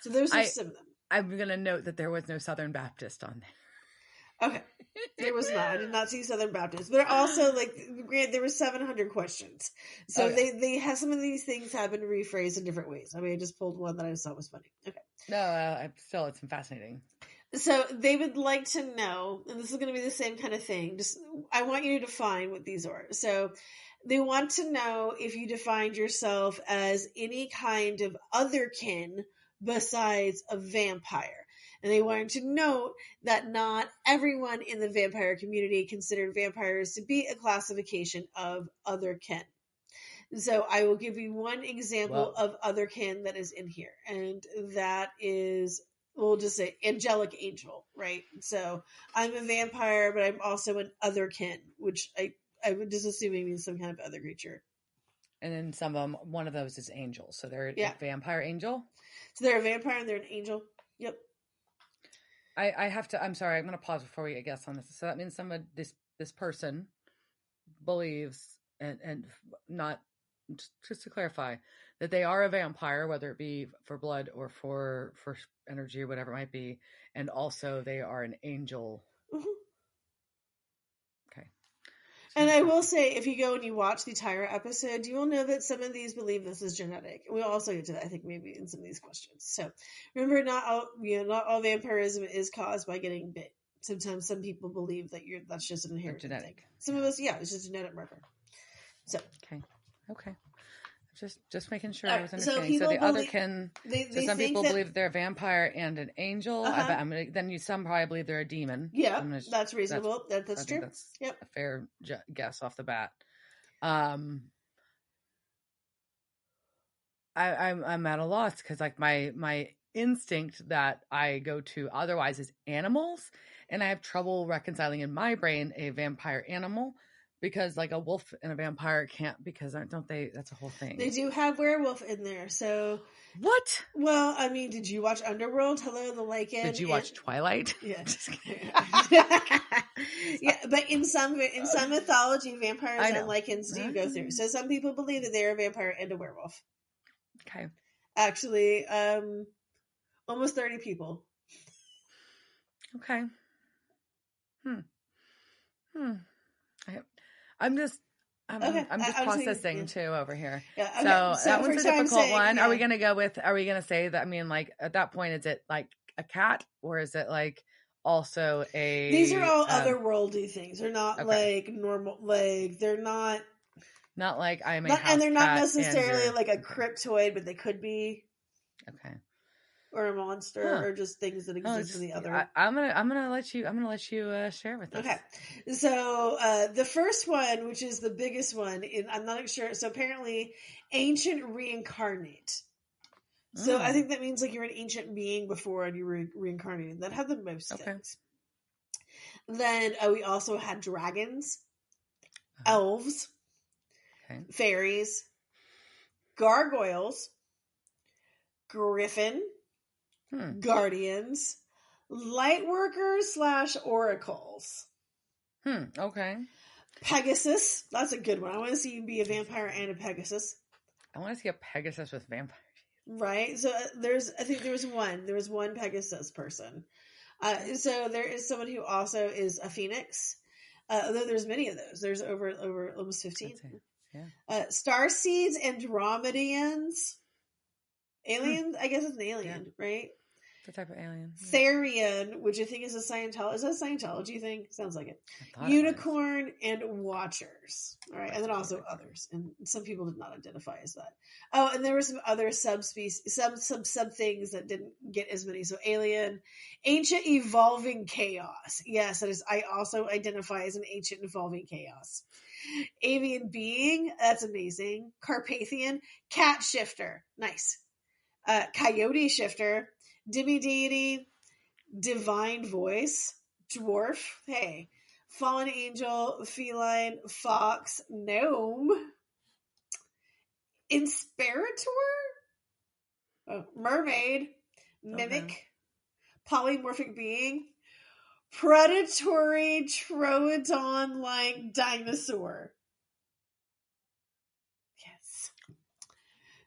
B: So those are some of them.
A: I'm going to note that there was no Southern Baptist on
B: there. Okay. There was not. I did not see Southern Baptist. But also, there were 700 questions. So they have some of these things have been rephrased in different ways. I mean, I just pulled one that I thought was funny. Okay.
A: No, still, it's fascinating.
B: So they would like to know, and this is going to be the same kind of thing. Just, I want you to define what these are. So they want to know if you defined yourself as any kind of otherkin besides a vampire. And they wanted to note that not everyone in the vampire community considered vampires to be a classification of otherkin. So I will give you one example of otherkin that is in here. And that is, we'll just say angelic angel, right? So I'm a vampire, but I'm also an otherkin, which I would just assume it means some kind of other creature.
A: And then some of them, one of those is angel. So they're a vampire angel?
B: So they're a vampire and they're an angel. Yep.
A: I have to, I'm sorry, I'm going to pause before we get guess on this. So that means this person believes, and not, just to clarify, that they are a vampire, whether it be for blood or for energy or whatever it might be, and also they are an angel.
B: Mm-hmm.
A: Okay.
B: And I will say, if you go and you watch the entire episode, you will know that some of these believe this is genetic. We'll also get to that, I think, maybe in some of these questions. So remember, not all vampirism is caused by getting bit. Sometimes some people believe that that's just an inherent thing. Some of us, it's just a genetic marker. So
A: okay. Just making sure I was understanding.
B: So
A: the otherkin. So some people believe they're a vampire and an angel. Then some probably believe they're a demon.
B: Yeah, that's reasonable. That's true.
A: That's a fair guess off the bat. I'm at a loss because my instinct that I go to otherwise is animals, and I have trouble reconciling in my brain a vampire animal. Because a wolf and a vampire can't, because don't they? That's a whole thing.
B: They do have werewolf in there. So
A: what?
B: Well, I mean, did you watch Underworld? Hello, the Lycan.
A: Did you watch Twilight?
B: Yeah. Yeah, but in some mythology, vampires and Lycans do go through. So some people believe that they're a vampire and a werewolf.
A: Okay.
B: Actually, almost 30 people.
A: Okay. I'm just processing too over here. Yeah, okay. So that one's a difficult one. Yeah. Are we going to say that, I mean, at that point, is it like a cat, or is it also a...
B: These are all otherworldly things. They're not normal, they're not...
A: Not like I'm a house
B: and they're
A: cat
B: not necessarily a cryptoid, but they could be.
A: Okay.
B: Or a monster, or just things that exist in the other.
A: I'm gonna let you share with us.
B: Okay, so the first one, which is the biggest one, I'm not sure. So apparently, ancient reincarnate. So I think that means you're an ancient being before and you were reincarnated. That had the most things. Then we also had dragons, elves, fairies, gargoyles, griffin. Guardians, lightworkers / oracles.
A: Okay.
B: Pegasus. That's a good one. I want to see you be a vampire and a Pegasus.
A: I want to see a Pegasus with vampires.
B: Right. So I think there was one Pegasus person. So there is someone who also is a phoenix. Although there's many of those. There's over almost 15. Yeah. Starseeds and Andromedians. Aliens, I guess it's an alien, right?
A: The type of alien.
B: Therian, which I think is a Scientology. Is that a Scientology thing? Sounds like it. Unicorn and Watchers. All right. And then also others. And some people did not identify as that. Oh, and there were some other subspecies, some sub things that didn't get as many. So alien, ancient evolving chaos. Yes, that is. I also identify as an ancient evolving chaos. Avian being. That's amazing. Carpathian. Cat shifter. Nice. Coyote shifter. Demi-deity, divine voice, dwarf, hey, fallen angel, feline, fox, gnome, inspirator, mermaid, mimic, polymorphic being, predatory troodon-like dinosaur.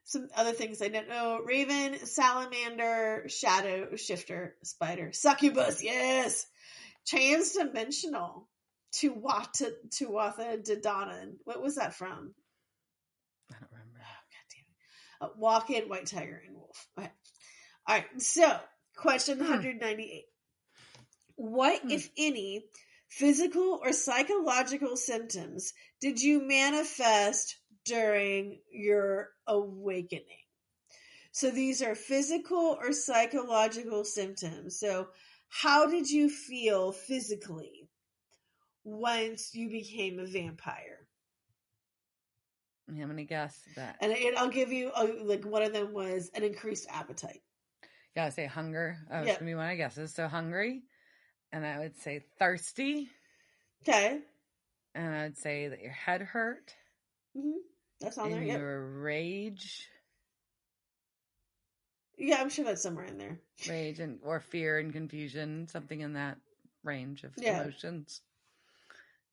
B: Some other things I don't know. Raven, salamander, shadow shifter, spider, succubus, yes. Transdimensional. Tuatha Dedanan. What was that from?
A: I don't remember.
B: Oh, God damn it. Walk-in, white tiger, and wolf. Okay. All right. So, question 198. What, if any, physical or psychological symptoms did you manifest during your awakening? So these are physical or psychological symptoms. So how did you feel physically once you became a vampire?
A: I'm going to guess that.
B: And I'll give you, like, one of them was an increased appetite.
A: Yeah, I would say hunger. That was going to be one of my guesses. So hungry. And I would say thirsty.
B: Okay.
A: And I would say that your head hurt.
B: Mm-hmm. That's on there. Yep.
A: Your rage.
B: Yeah, I'm sure that's somewhere in there.
A: Rage or fear and confusion, something in that range of emotions.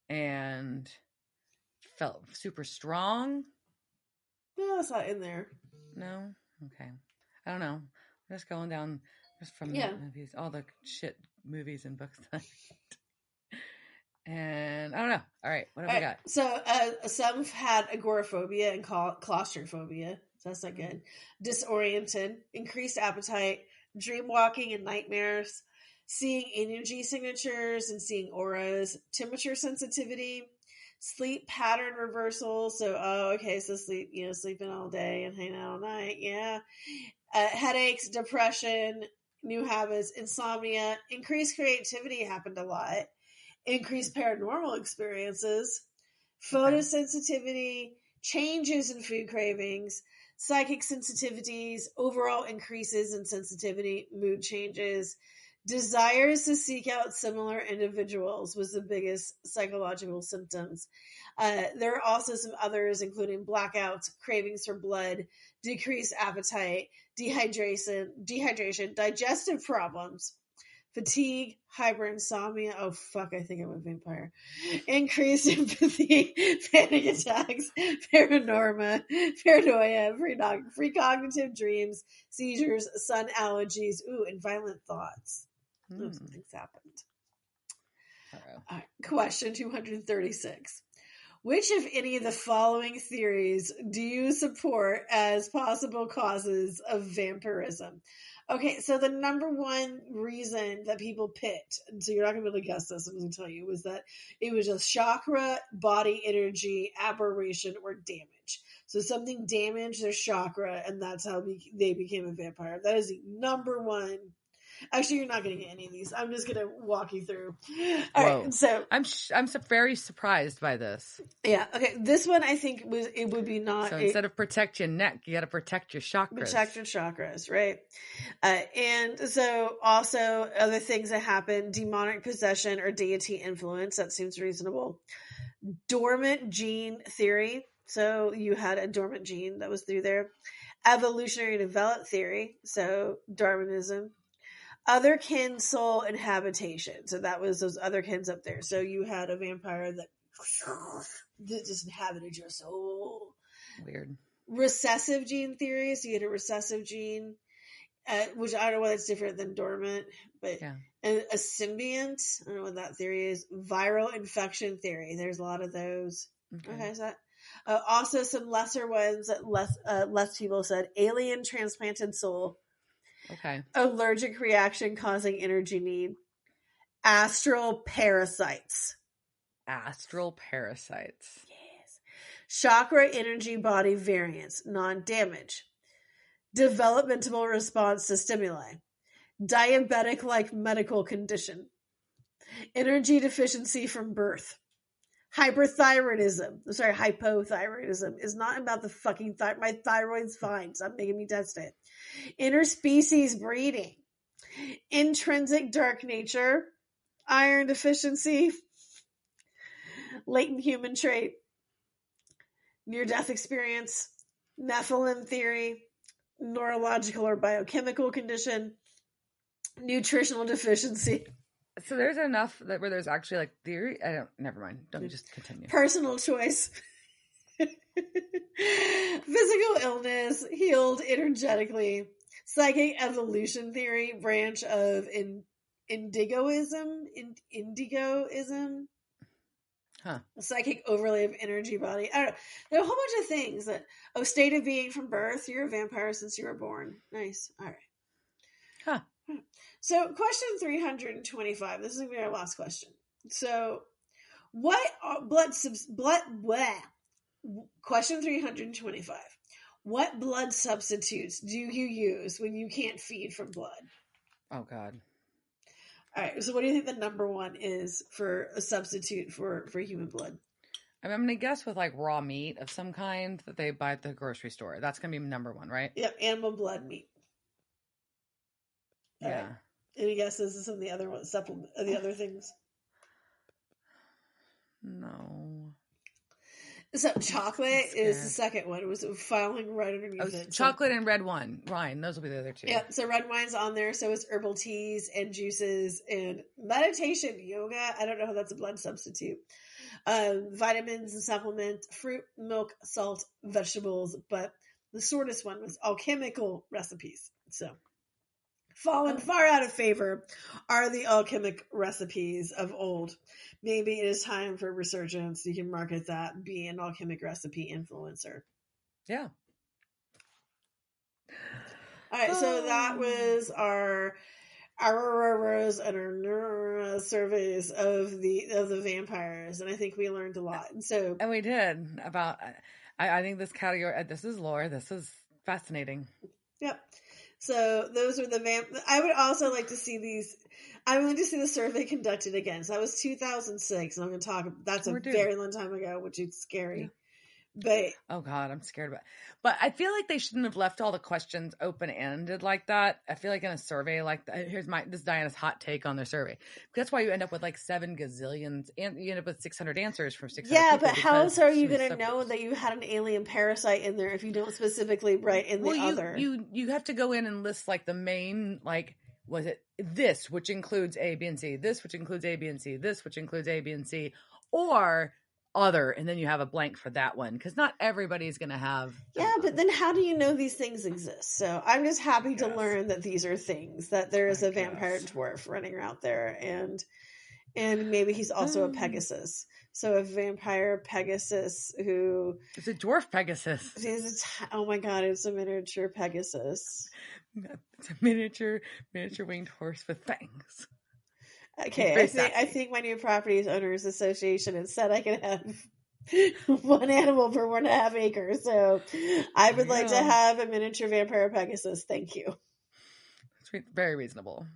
A: And felt super strong.
B: No, it's not in there.
A: No? Okay. I don't know. I'm just going down just from the movies, all the shit movies and books. And I don't know. All right. What have we got?
B: So some had agoraphobia and claustrophobia. So that's not good. Disoriented, increased appetite, dream walking and nightmares, seeing energy signatures and seeing auras, temperature sensitivity, sleep pattern reversal. So, so sleeping all day and hanging out all night. Yeah. Headaches, depression, new habits, insomnia, increased creativity happened a lot. Increased paranormal experiences, photosensitivity, changes in food cravings, psychic sensitivities, overall increases in sensitivity, mood changes, desires to seek out similar individuals was the biggest psychological symptoms. There are also some others, including blackouts, cravings for blood, decreased appetite, dehydration, digestive problems, fatigue, hyperinsomnia. Oh, fuck, I think I'm a vampire. Increased empathy, panic attacks, paranoia, precognitive dreams, seizures, sun allergies, and violent thoughts. Something's happened. All right, question 236. Which, if any, of the following theories do you support as possible causes of vampirism? Okay, so the number one reason that people picked, so you're not going to be able to guess this, I'm going to tell you, was that it was a chakra, body energy, aberration, or damage. So something damaged their chakra, and that's how they became a vampire. That is the number one. Actually, you're not going to get any of these. I'm just going to walk you through. All right, so
A: I'm very surprised by this.
B: Yeah. Okay. This one I think would be not.
A: So instead of protect your neck, you got to protect your chakras.
B: Protect your chakras, right? And so also other things that happen: demonic possession or deity influence. That seems reasonable. Dormant gene theory. So you had a dormant gene that was through there. Evolutionary development theory. So Darwinism. Otherkin soul and habitation. So that was those otherkins up there. So you had a vampire that just inhabited your soul.
A: Weird.
B: Recessive gene theory. So you had a recessive gene, which I don't know why that's different than dormant, but and a symbiont. I don't know what that theory is. Viral infection theory. There's a lot of those. Okay, so that. Also some lesser ones that less people said. Alien transplanted soul.
A: Okay.
B: Allergic reaction causing energy need. Astral parasites.
A: Astral parasites.
B: Yes. Chakra energy body variance, non-damage. Developmental response to stimuli. Diabetic-like medical condition. Energy deficiency from birth. Hyperthyroidism is not about the fucking thyroid. My thyroid's fine. Stop making me test it. Interspecies breeding. Intrinsic dark nature. Iron deficiency. Latent human trait. Near-death experience. Nephilim theory. Neurological or biochemical condition. Nutritional deficiency.
A: So there's enough that where there's actually like theory. Never mind. Don't just continue.
B: Personal choice. Physical illness, healed energetically. Psychic evolution theory, branch of indigoism.
A: Huh.
B: A psychic overlay of energy body. I don't know. There are a whole bunch of things that, state of being from birth. You're a vampire since you were born. Nice. All right.
A: Huh.
B: So question 325. This is going to be our last question. So what question 325. What blood substitutes do you use when you can't feed from blood?
A: Oh, God.
B: All right. So what do you think the number one is for a substitute for human blood?
A: I'm going to guess with like raw meat of some kind that they buy at the grocery store. That's going to be number one, right?
B: Yep. Animal blood meat.
A: Yeah.
B: Right. Any guesses of some of the other ones, the other things?
A: No.
B: So chocolate is the second one. It was filing right underneath it.
A: Chocolate and red wine. Those will be the other two.
B: Yeah. So red wine's on there. So is herbal teas and juices and meditation, yoga. I don't know how that's a blood substitute. Vitamins and supplements, fruit, milk, salt, vegetables. But the shortest one was alchemical recipes. So fallen far out of favor are the alchemic recipes of old. Maybe it is time for resurgence. You can market that, be an alchemic recipe influencer.
A: Yeah.
B: All right, so that was our and our surveys of the vampires, and I think we learned a lot. And
A: we did about. I think this category. This is lore. This is fascinating.
B: Yep. So those are the I would also like to see these. I would like to see the survey conducted again. So that was 2006, and I'm going to talk. That's a very long time ago, which is scary. But
A: oh God, I'm scared about it. But I feel like they shouldn't have left all the questions open-ended like that. I feel like in a survey like that, this is Diana's hot take on their survey. That's why you end up with like 7 gazillions, and you end up with 600 answers from 600
B: Yeah,
A: people.
B: But how else are you going to know that you had an alien parasite in there if you don't specifically write in the other?
A: You have to go in and list like the main, like, was it this, which includes A, B, and C, this, which includes A, B, and C, this, which includes A, B, and C, or other, and then you have a blank for that one, because not everybody's going to have.
B: Yeah, but then how do you know these things exist? So I'm just happy to learn that these are things, that there is a vampire dwarf running out there, and maybe he's also a Pegasus. So a vampire Pegasus who...
A: It's a dwarf Pegasus.
B: Oh my God, it's a miniature Pegasus.
A: It's a miniature winged horse with fangs.
B: Okay, I think my new properties owners association has said I can have one animal per 1.5 acres. So I would like to have a miniature vampire Pegasus. Thank you.
A: It's very reasonable.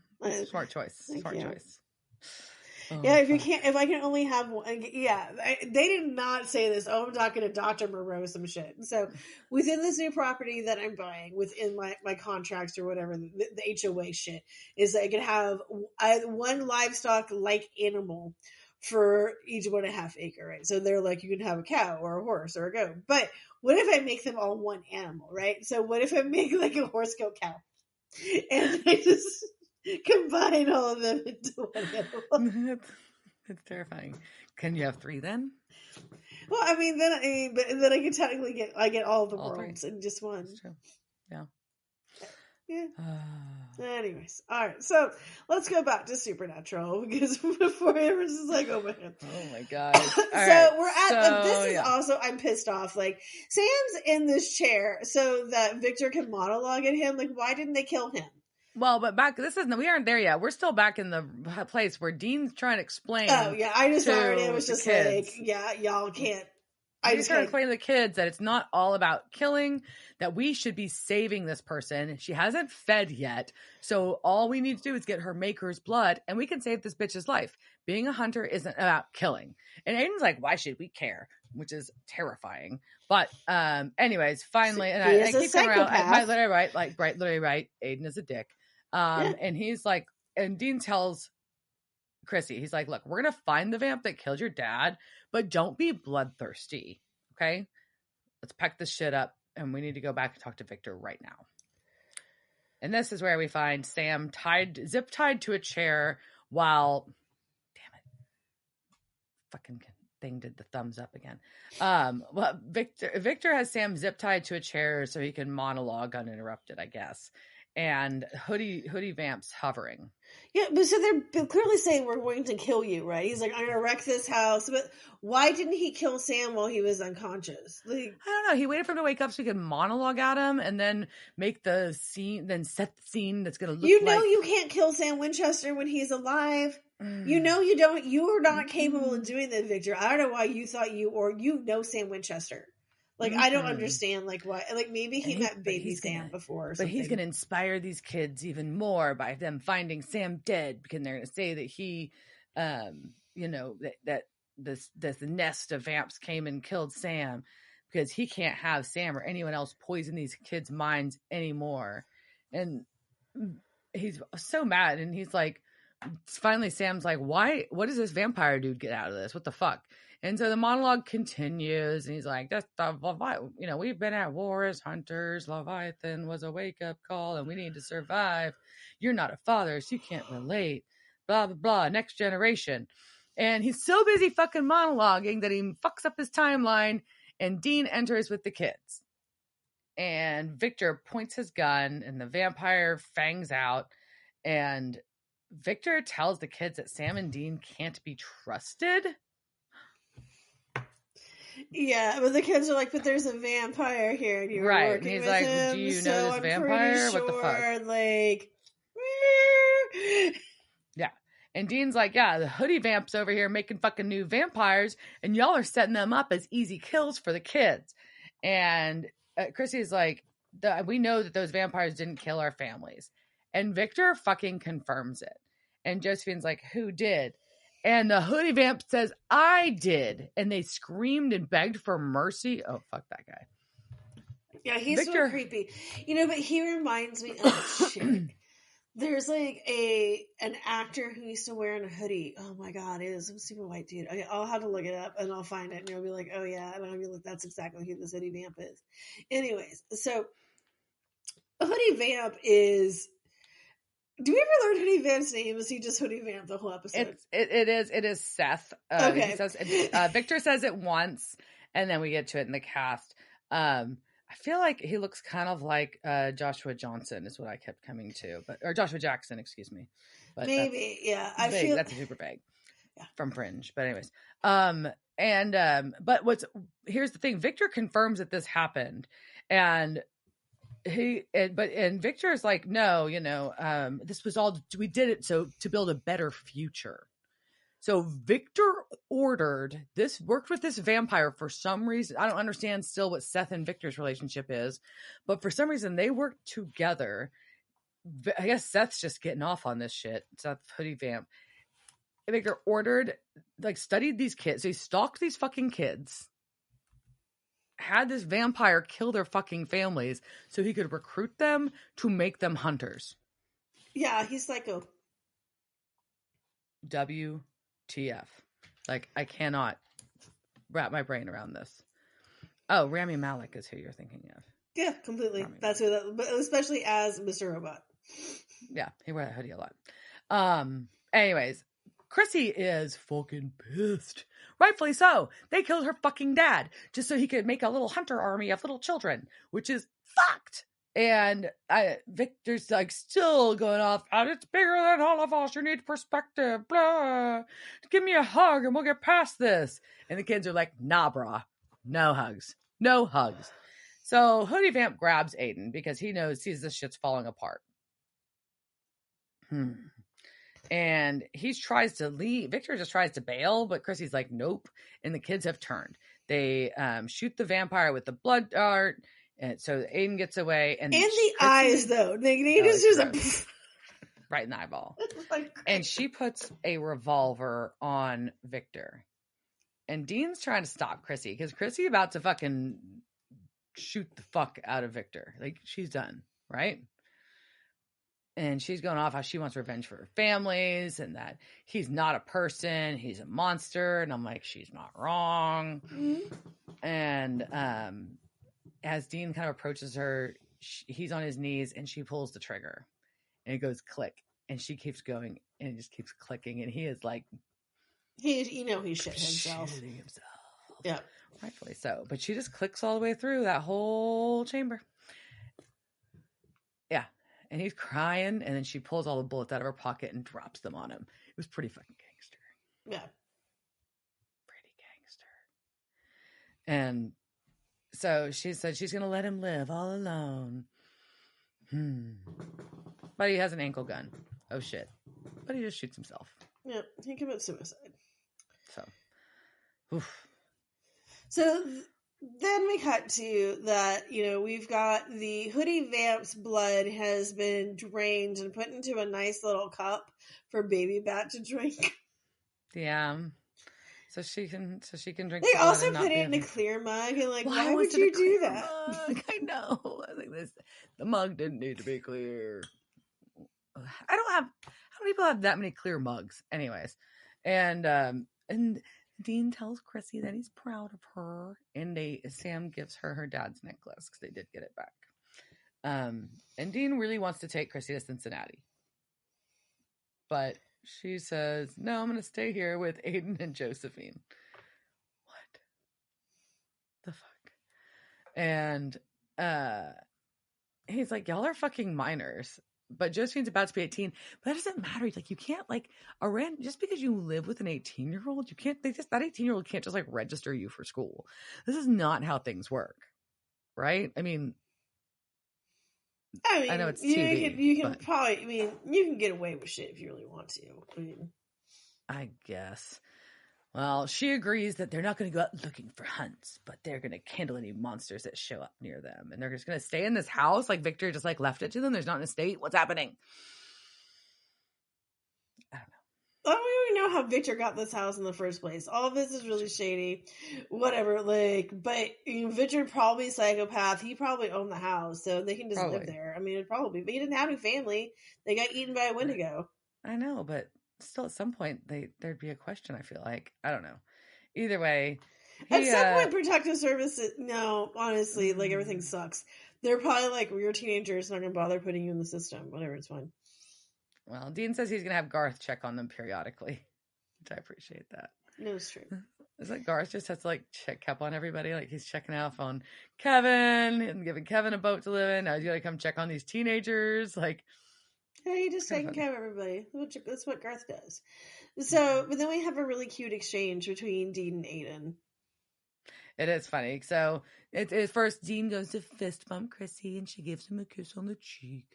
A: Smart choice. Choice. Oh,
B: yeah, if I can only have one. Yeah, they did not say this. Oh, I'm talking to Dr. Moreau some shit. So within this new property that I'm buying, within my contracts or whatever, the HOA shit, is that I can have one livestock like animal for each 1.5 acre, right? So they're like, you can have a cow or a horse or a goat. But what if I make them all one animal, right? So what if I make like a horse, goat, cow? And I just combine all of them into one animal.
A: It's terrifying. Can you have 3 then?
B: Well, I mean, then I can technically get all the worlds in just one.
A: That's true. Yeah.
B: Yeah. Anyways, all right. So let's go back to Supernatural, because before everyone's just like, oh man.
A: Oh my God.
B: We're at this is also, I'm pissed off. Like, Sam's in this chair so that Victor can monologue at him. Like, why didn't they kill him?
A: Well, but we aren't there yet. We're still back in the place where Dean's trying to explain.
B: Oh yeah, I just remembered it was just kids. Like, yeah, y'all can't.
A: He's trying to explain to the kids that it's not all about killing, that we should be saving this person. She hasn't fed yet. So all we need to do is get her maker's blood and we can save this bitch's life. Being a hunter isn't about killing. And Aiden's like, why should we care? Which is terrifying. But anyways, finally, and I keep coming around. I literally right. Aiden is a dick. And he's like, and Dean tells Chrissy, he's like, look, we're going to find the vamp that killed your dad, but don't be bloodthirsty. Okay. Let's pack this shit up and we need to go back and talk to Victor right now. And this is where we find Sam zip tied to a chair while, damn it, fucking thing did the thumbs up again. Well, Victor has Sam zip tied to a chair so he can monologue uninterrupted, I guess. And hoodie vamps hovering.
B: Yeah, but so they're clearly saying we're going to kill you, right? He's like, I'm going to wreck this house. But why didn't he kill Sam while he was unconscious? Like,
A: I don't know. He waited for him to wake up so he could monologue at him and then make the scene, then set the scene that's going to look like...
B: you can't kill Sam Winchester when he's alive. You know you don't. You are not capable of doing that, Victor. I don't know why you thought you know Sam Winchester. Like, I don't understand, like, why. Like, maybe he met baby Sam before or something.
A: But he's going to inspire these kids even more by them finding Sam dead, because they're going to say that he, that this nest of vamps came and killed Sam, because he can't have Sam or anyone else poison these kids' minds anymore. And he's so mad, and he's like, finally Sam's like, what does this vampire dude get out of this? What the fuck? And so the monologue continues, and he's like, "That's we've been at war as hunters. Leviathan was a wake-up call, and we need to survive. You're not a father, so you can't relate. Blah, blah, blah. Next generation." And he's so busy fucking monologuing that he fucks up his timeline, and Dean enters with the kids. And Victor points his gun, and the vampire fangs out, and Victor tells the kids that Sam and Dean can't be trusted.
B: Yeah, but the kids are like, but there's a vampire here, and you're working
A: and he's
B: with
A: like,
B: him,
A: do you know this vampire?
B: Sure,
A: what the fuck?
B: Like,
A: yeah. And Dean's like, yeah, the hoodie vamps over here making fucking new vampires, and y'all are setting them up as easy kills for the kids. And Chrissy's like, we know that those vampires didn't kill our families. And Victor fucking confirms it. And Josephine's like, who did? And the hoodie vamp says, I did. And they screamed and begged for mercy. Oh, fuck that guy.
B: Yeah, he's so creepy. But he reminds me of shit. There's like an actor who used to wear a hoodie. Oh my God, it is a super white dude. Okay, I'll have to look it up and I'll find it and you'll be like, oh yeah. And I'll be like, that's exactly who this hoodie vamp is. Anyways, so a hoodie vamp is... Do we ever learn Hoodie Vamp's name? Is he just Hoodie Vamp the whole episode?
A: It is Seth.
B: Okay.
A: He says, Victor says it once, and then we get to it in the cast. I feel like he looks kind of like Joshua Johnson is what I kept coming to, or Joshua Jackson, excuse me. But
B: maybe, yeah.
A: That's super vague. Yeah. From Fringe, but anyways. But here's the thing: Victor confirms that this happened, and Victor is like, no, this was all, we did it to build a better future. So Victor worked with this vampire for some reason. I don't understand still what Seth and Victor's relationship is, but for some reason they worked together. I guess Seth's just getting off on this shit. Seth Hoodie Vamp. Victor studied these kids. So he stalked these fucking kids, had this vampire kill their fucking families so he could recruit them to make them hunters.
B: Yeah, he's psycho.
A: WTF. Like, I cannot wrap my brain around this. Oh, Rami Malek is who you're thinking of.
B: Yeah, completely. That's who but especially as Mr. Robot.
A: Yeah, he wore that hoodie a lot. Anyways, Chrissy is fucking pissed. Rightfully so. They killed her fucking dad just so he could make a little hunter army of little children, which is fucked. And Victor's like still going off, it's bigger than all of us. You need perspective. Blah. Give me a hug and we'll get past this. And the kids are like, nah, brah. No hugs. No hugs. So Hoodie Vamp grabs Aiden because he sees this shit's falling apart. And he tries to leave. Victor just tries to bail, but Chrissy's like, nope. And the kids have turned. They shoot the vampire with the blood dart. And so Aiden gets away. And the
B: eyes, though. It's just
A: right in the eyeball.
B: Like,
A: and she puts a revolver on Victor. And Dean's trying to stop Chrissy because Chrissy about to fucking shoot the fuck out of Victor. Like, she's done, right? And she's going off how she wants revenge for her families and that he's not a person, he's a monster. And I'm like, she's not wrong. Mm-hmm. And as Dean kind of approaches her, he's on his knees and she pulls the trigger. And it goes click. And she keeps going and it just keeps clicking. And he is like...
B: He shit himself.
A: Shitting himself.
B: Yeah.
A: Rightfully so. But she just clicks all the way through that whole chamber. Yeah. And he's crying, and then she pulls all the bullets out of her pocket and drops them on him. It was pretty fucking gangster.
B: Yeah.
A: Pretty gangster. And so she said she's going to let him live all alone. But he has an ankle gun. Oh, shit. But he just shoots himself.
B: Yeah, he commits suicide.
A: So, oof.
B: So... Then we cut to that, we've got the hoodie vamp's blood has been drained and put into a nice little cup for Baby Bat to drink.
A: Yeah. So she can drink.
B: They also put it in a clear mug and why would you do that?
A: Mug? I know. I think the mug didn't need to be clear. How many people have that many clear mugs? Anyways. And Dean tells Chrissy that he's proud of her, and Sam gives her dad's necklace because they did get it back. And Dean really wants to take Chrissy to Cincinnati, but she says, "No, I'm going to stay here with Aiden and Josephine." What the fuck? And he's like, "Y'all are fucking minors." But Josephine's about to be 18, but that doesn't matter. Like, you can't just because you live with an 18-year-old, that 18-year-old can't just register you for school. This is not how things work, right? I mean, I know it's TV.
B: You can get away with shit if you really want to.
A: I guess. Well, she agrees that they're not going to go out looking for hunts, but they're going to kindle any monsters that show up near them. And they're just going to stay in this house like Victor just left it to them. There's not an estate. What's happening? I don't know.
B: I don't even know how Victor got this house in the first place. All of this is really shady. Whatever. But Victor probably psychopath. He probably owned the house, so they can just live there. I mean, but he didn't have any family. They got eaten by a Wendigo.
A: I know, but still at some point there'd be a question. I feel like, I don't know, either way
B: at some point protective services, no, honestly, everything sucks. They're probably we're teenagers, not gonna bother putting you in the system, whatever, it's fine.
A: Well, Dean says he's gonna have Garth check on them periodically, which I appreciate that.
B: No, it's true.
A: It's Garth just has to check up on everybody. He's checking out on Kevin and giving Kevin a boat to live in. Now he's gonna come check on these teenagers.
B: Hey, he just taking care of everybody. That's what Garth does. So, but then we have a really cute exchange between Dean and Aiden.
A: It is funny. So, first Dean goes to fist bump Chrissy, and she gives him a kiss on the cheek.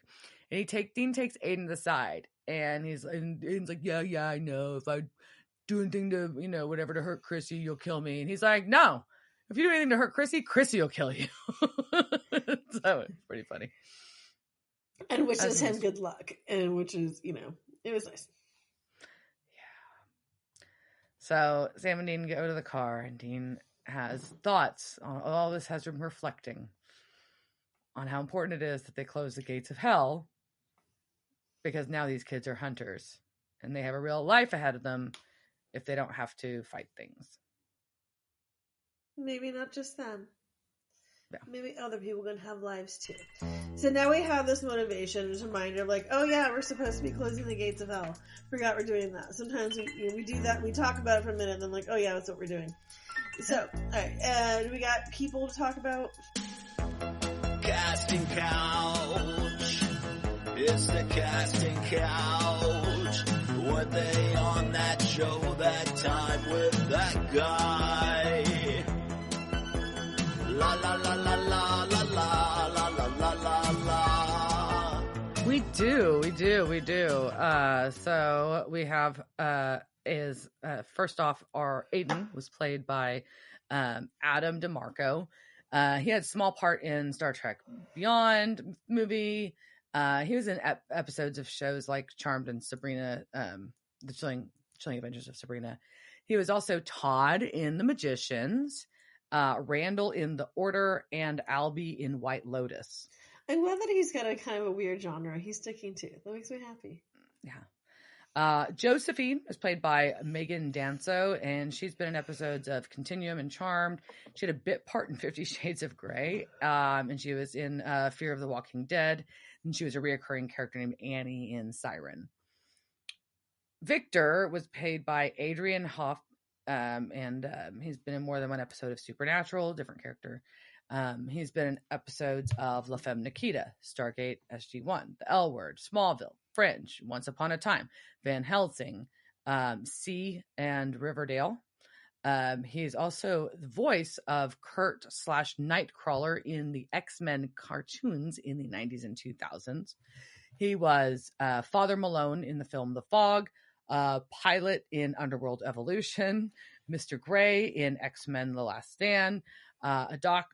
A: And Dean takes Aiden to the side, and Aiden's like, yeah, I know. If I do anything to, whatever to hurt Chrissy, you'll kill me. And he's like, no. If you do anything to hurt Chrissy will kill you. So, it's pretty funny.
B: And wishes him good luck. And which is, it was nice.
A: Yeah. So Sam and Dean go to the car, and Dean has thoughts on all this, has him reflecting on how important it is that they close the gates of hell, because now these kids are hunters and they have a real life ahead of them if they don't have to fight things.
B: Maybe not just them.
A: Yeah.
B: Maybe other people can have lives too. So now we have this motivation, this reminder of oh yeah, we're supposed to be closing the gates of hell. Forgot we're doing that. Sometimes we do that, we talk about it for a minute, and then oh yeah, that's what we're doing. So, alright, we got people to talk about.
C: Casting Couch. It's the Casting Couch. Were they on that show that time with that guy? La la la la la la la la la la la.
A: We do. So we have first off, our Aiden was played by Adam DeMarco. He had a small part in Star Trek Beyond movie. He was in episodes of shows like Charmed and Sabrina, the Chilling Adventures of Sabrina. He was also Todd in The Magicians, Randall in The Order, and Albie in White Lotus.
B: I'm glad that he's got a kind of a weird genre he's sticking to. That makes me happy.
A: Yeah. Josephine is played by Megan Danso, and she's been in episodes of Continuum and Charmed. She had a bit part in 50 Shades of Grey, and she was in Fear of the Walking Dead, and she was a reoccurring character named Annie in Siren. Victor was played by Adrian Hoff, and he's been in more than one episode of Supernatural, different character. He's been in episodes of La Femme Nikita, Stargate SG-1, The L Word, Smallville, Fringe, Once Upon a Time, Van Helsing, C, and Riverdale. He's also the voice of Kurt / Nightcrawler in the X-Men cartoons in the 90s and 2000s. He was Father Malone in the film The Fog, Pilot in Underworld Evolution, Mr. Grey in X-Men The Last Stand, a Doc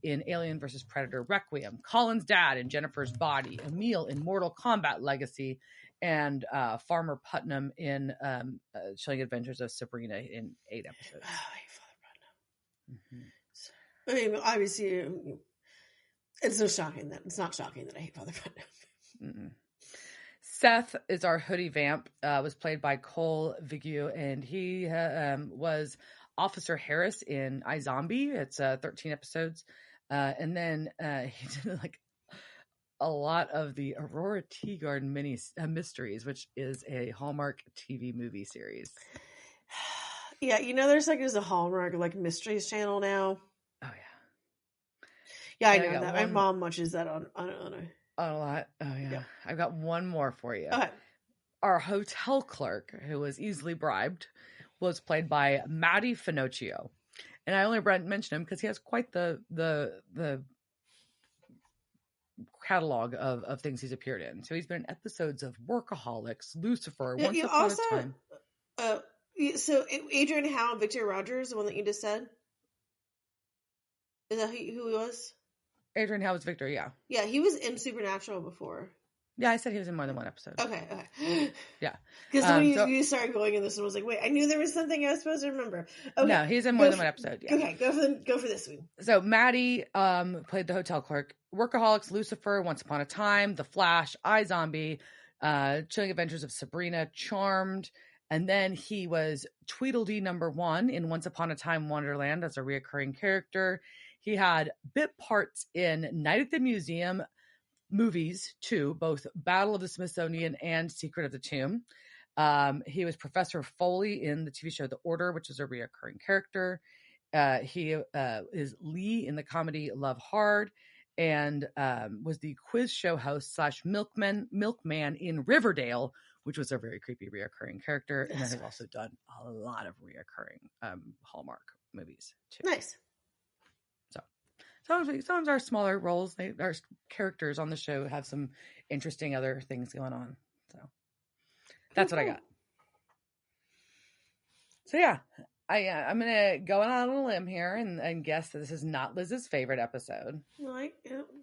A: in Alien vs. Predator Requiem, Colin's dad in Jennifer's Body, Emil in Mortal Kombat Legacy, and Farmer Putnam in Chilling Adventures of Sabrina in 8 episodes.
B: Oh, I hate Father Putnam. I mean, obviously, it's not shocking that I hate Father Putnam.
A: Seth is our hoodie vamp, was played by Cole Vigue, and he was Officer Harris in iZombie. It's 13 episodes. And then he did like a lot of the Aurora Teagarden mysteries, which is a Hallmark TV movie series.
B: Yeah, there's a Hallmark like mysteries channel now.
A: Oh yeah.
B: Yeah, I know that. My mom watches that on
A: a lot. Oh yeah. I've got one more for you.
B: Okay.
A: Our hotel clerk, who was easily bribed, was played by Matty Finocchio. And I only mention him because he has quite the catalog of things he's appeared in. So he's been in episodes of Workaholics, Lucifer, Once Upon a Time.
B: So Adrian Howe and Victor Rogers, the one that you just said? Is that who he was?
A: Adrian Howe was Victor, yeah.
B: Yeah, he was in Supernatural before.
A: Yeah, I said he was in more than one episode.
B: Okay.
A: Yeah.
B: Because when you started going in this one, I was like, wait, I knew there was something I was supposed to remember. Okay.
A: No, he's in more than one episode. Yeah.
B: Okay, go for this one.
A: So Maddie played the hotel clerk. Workaholics, Lucifer, Once Upon a Time, The Flash, iZombie, Chilling Adventures of Sabrina, Charmed, and then he was Tweedledee #1 in Once Upon a Time Wonderland as a reoccurring character. He had bit parts in Night at the Museum movies too, both Battle of the Smithsonian and Secret of the Tomb. He was Professor Foley in the TV show The Order, which is a reoccurring character. He is Lee in the comedy Love Hard, and was the quiz show host / milkman in Riverdale, which was a very creepy reoccurring character. And then he's also done a lot of reoccurring Hallmark movies too.
B: Nice.
A: Some of our smaller roles, our characters on the show have some interesting other things going on. So that's what I got. So yeah, I'm going to go out on a limb here and guess that this is not Liz's favorite episode.
B: No,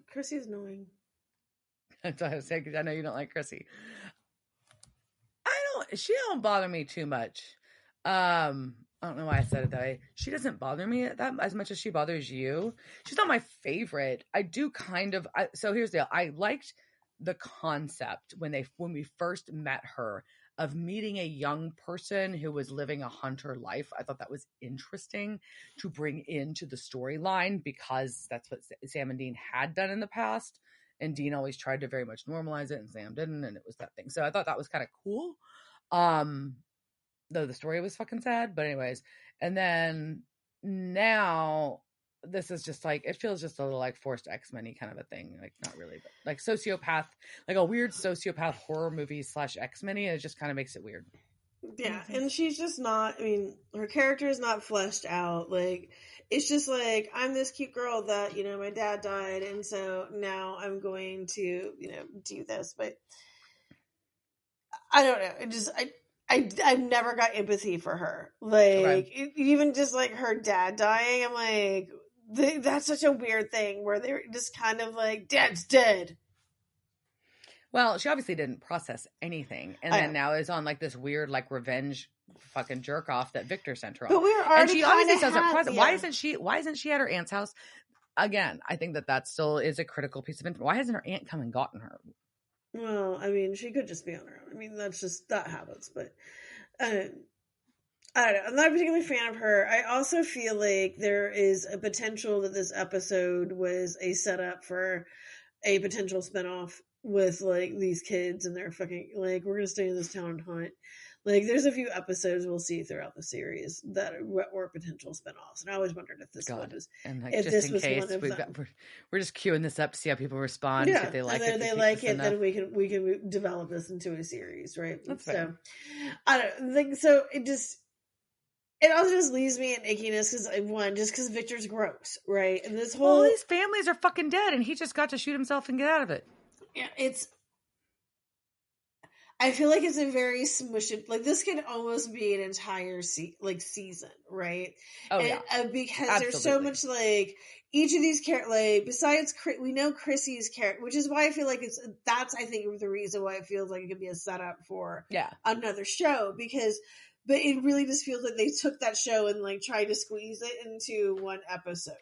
B: Chrissy's annoying.
A: That's what I was saying, because I know you don't like Chrissy. She don't bother me too much. I don't know why I said it that way. She doesn't bother me that as much as she bothers you. She's not my favorite. I do so here's the deal. I liked the concept when we first met her of meeting a young person who was living a hunter life. I thought that was interesting to bring into the storyline because that's what Sam and Dean had done in the past. And Dean always tried to very much normalize it and Sam didn't. And it was that thing. So I thought that was kind of cool. Though the story was fucking sad, but anyways. And then now this is just like, it feels just a little like forced X-Men-y kind of a thing. Like not really, but like sociopath, like a weird sociopath horror movie / X-Men-y. And it just kind of makes it weird.
B: Yeah. And she's just not, her character is not fleshed out. Like it's just like, I'm this cute girl that, you know, my dad died, and so now I'm going to, you know, do this. But I don't know. It just, I've never got empathy for her. Like, even just like her dad dying, I'm like, that's such a weird thing where they're just kind of like, dad's dead.
A: Well, she obviously didn't process anything, and then now is on like this weird like revenge fucking jerk off that Victor sent her on.
B: But we were already, and she obviously doesn't process.
A: Yeah. Why isn't she at her aunt's house? Again, I think that still is a critical piece of information. Why hasn't her aunt come and gotten her?
B: Well, I mean, she could just be on her own. I mean, that happens, but I don't know. I'm not a particular fan of her. I also feel like there is a potential that this episode was a setup for a potential spinoff with like these kids and they're fucking like, we're gonna stay in this town and hunt. Like, there's a few episodes we'll see throughout the series that were potential spinoffs, and I always wondered if this one was,
A: and like, if just this in was case, one of them. We're just queuing this up to see how people respond.
B: Yeah,
A: if they like
B: and
A: it,
B: they like it, then we can develop this into a series, right?
A: That's
B: so
A: fair.
B: I don't think so. It also just leaves me in ickiness because Victor's gross, right? And this whole
A: all these families are fucking dead, and he just got to shoot himself and get out of it.
B: Yeah, I feel like it's a very smushy, like this could almost be an entire season, right?
A: Oh, yeah.
B: Because
A: Absolutely.
B: There's so much, like, each of these characters, like, besides, we know Chrissy's character, which is why I feel like that's, I think, the reason why it feels like it could be a setup for another show, but it really just feels like they took that show and, like, tried to squeeze it into one episode.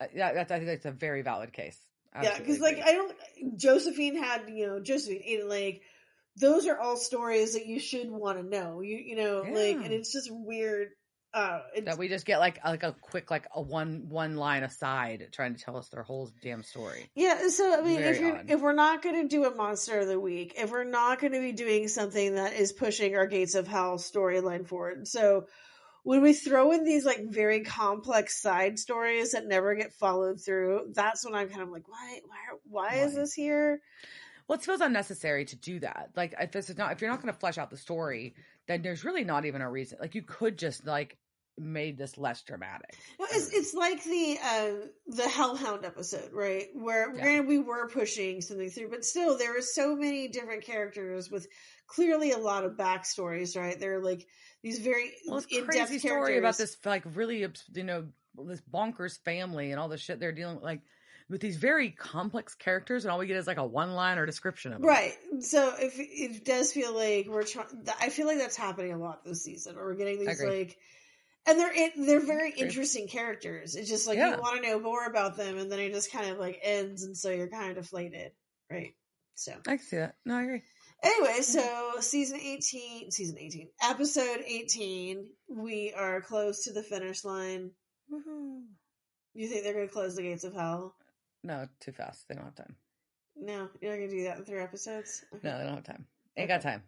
A: I think that's a very valid case.
B: Absolutely. Yeah, because, Josephine, like, those are all stories that you should want to know. Like, and it's just weird
A: that we just get like a quick a one line aside trying to tell us their whole damn story.
B: Yeah, so I mean, if we're not going to do a Monster of the Week, if we're not going to be doing something that is pushing our Gates of Hell storyline forward, so when we throw in these like very complex side stories that never get followed through, that's when I'm kind of like, why is this here?
A: Well, it feels unnecessary to do that. Like, if you're not going to flesh out the story, then there's really not even a reason. Like, you could just like made this less dramatic.
B: Well, it's like the Hellhound episode, right? Where granted we were pushing something through, but still there were so many different characters with clearly a lot of backstories, right? They're like these very
A: in-depth crazy story about this like really this bonkers family and all the shit they're dealing with, like, with these very complex characters, and all we get is like a one-liner description of them.
B: Right. So if it does feel like I feel like that's happening a lot this season, where we're getting these like, and they're very interesting characters. It's just like you want to know more about them, and then it just kind of like ends, and so you're kind of deflated, right? So
A: I can see that. No, I agree.
B: Anyway, so episode 18, we are close to the finish line.
A: Woohoo!
B: You think they're going to close the Gates of Hell?
A: No, too fast. They don't have time.
B: No, you're not going to do that in 3 episodes? Okay.
A: No, they don't have time. Ain't got time.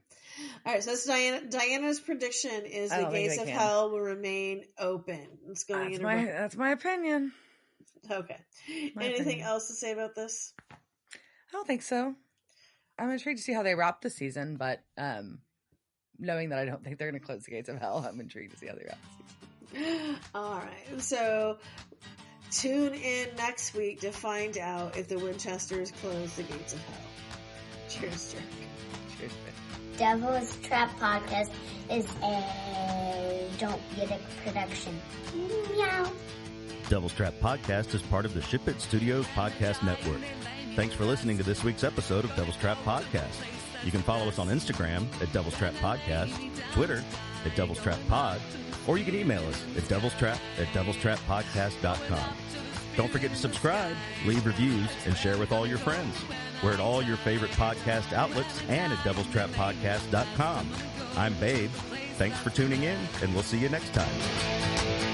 B: All right, so that's Diana's prediction is the Gates of Hell will remain open. It's going
A: that's my opinion.
B: Okay. Anything else to say about this?
A: I don't think so. I'm intrigued to see how they wrap the season, but knowing that I don't think they're going to close the Gates of Hell, I'm intrigued to see how they wrap the season.
B: All right, so tune in next week to find out if the Winchesters close the Gates of Hell. Cheers, Jack.
A: Cheers, man.
D: Devil's Trap Podcast is a Don't Get It production. Meow.
E: Devil's Trap Podcast is part of the Ship It Studios Podcast Network. Thanks for listening to this week's episode of Devil's Trap Podcast. You can follow us on Instagram at Devil's Trap Podcast, Twitter at Devil's Trap Pod, or you can email us at devilstrap@devilstrappodcast.com. Don't forget to subscribe, leave reviews, and share with all your friends. We're at all your favorite podcast outlets and at devilstrappodcast.com. I'm Babe. Thanks for tuning in, and we'll see you next time.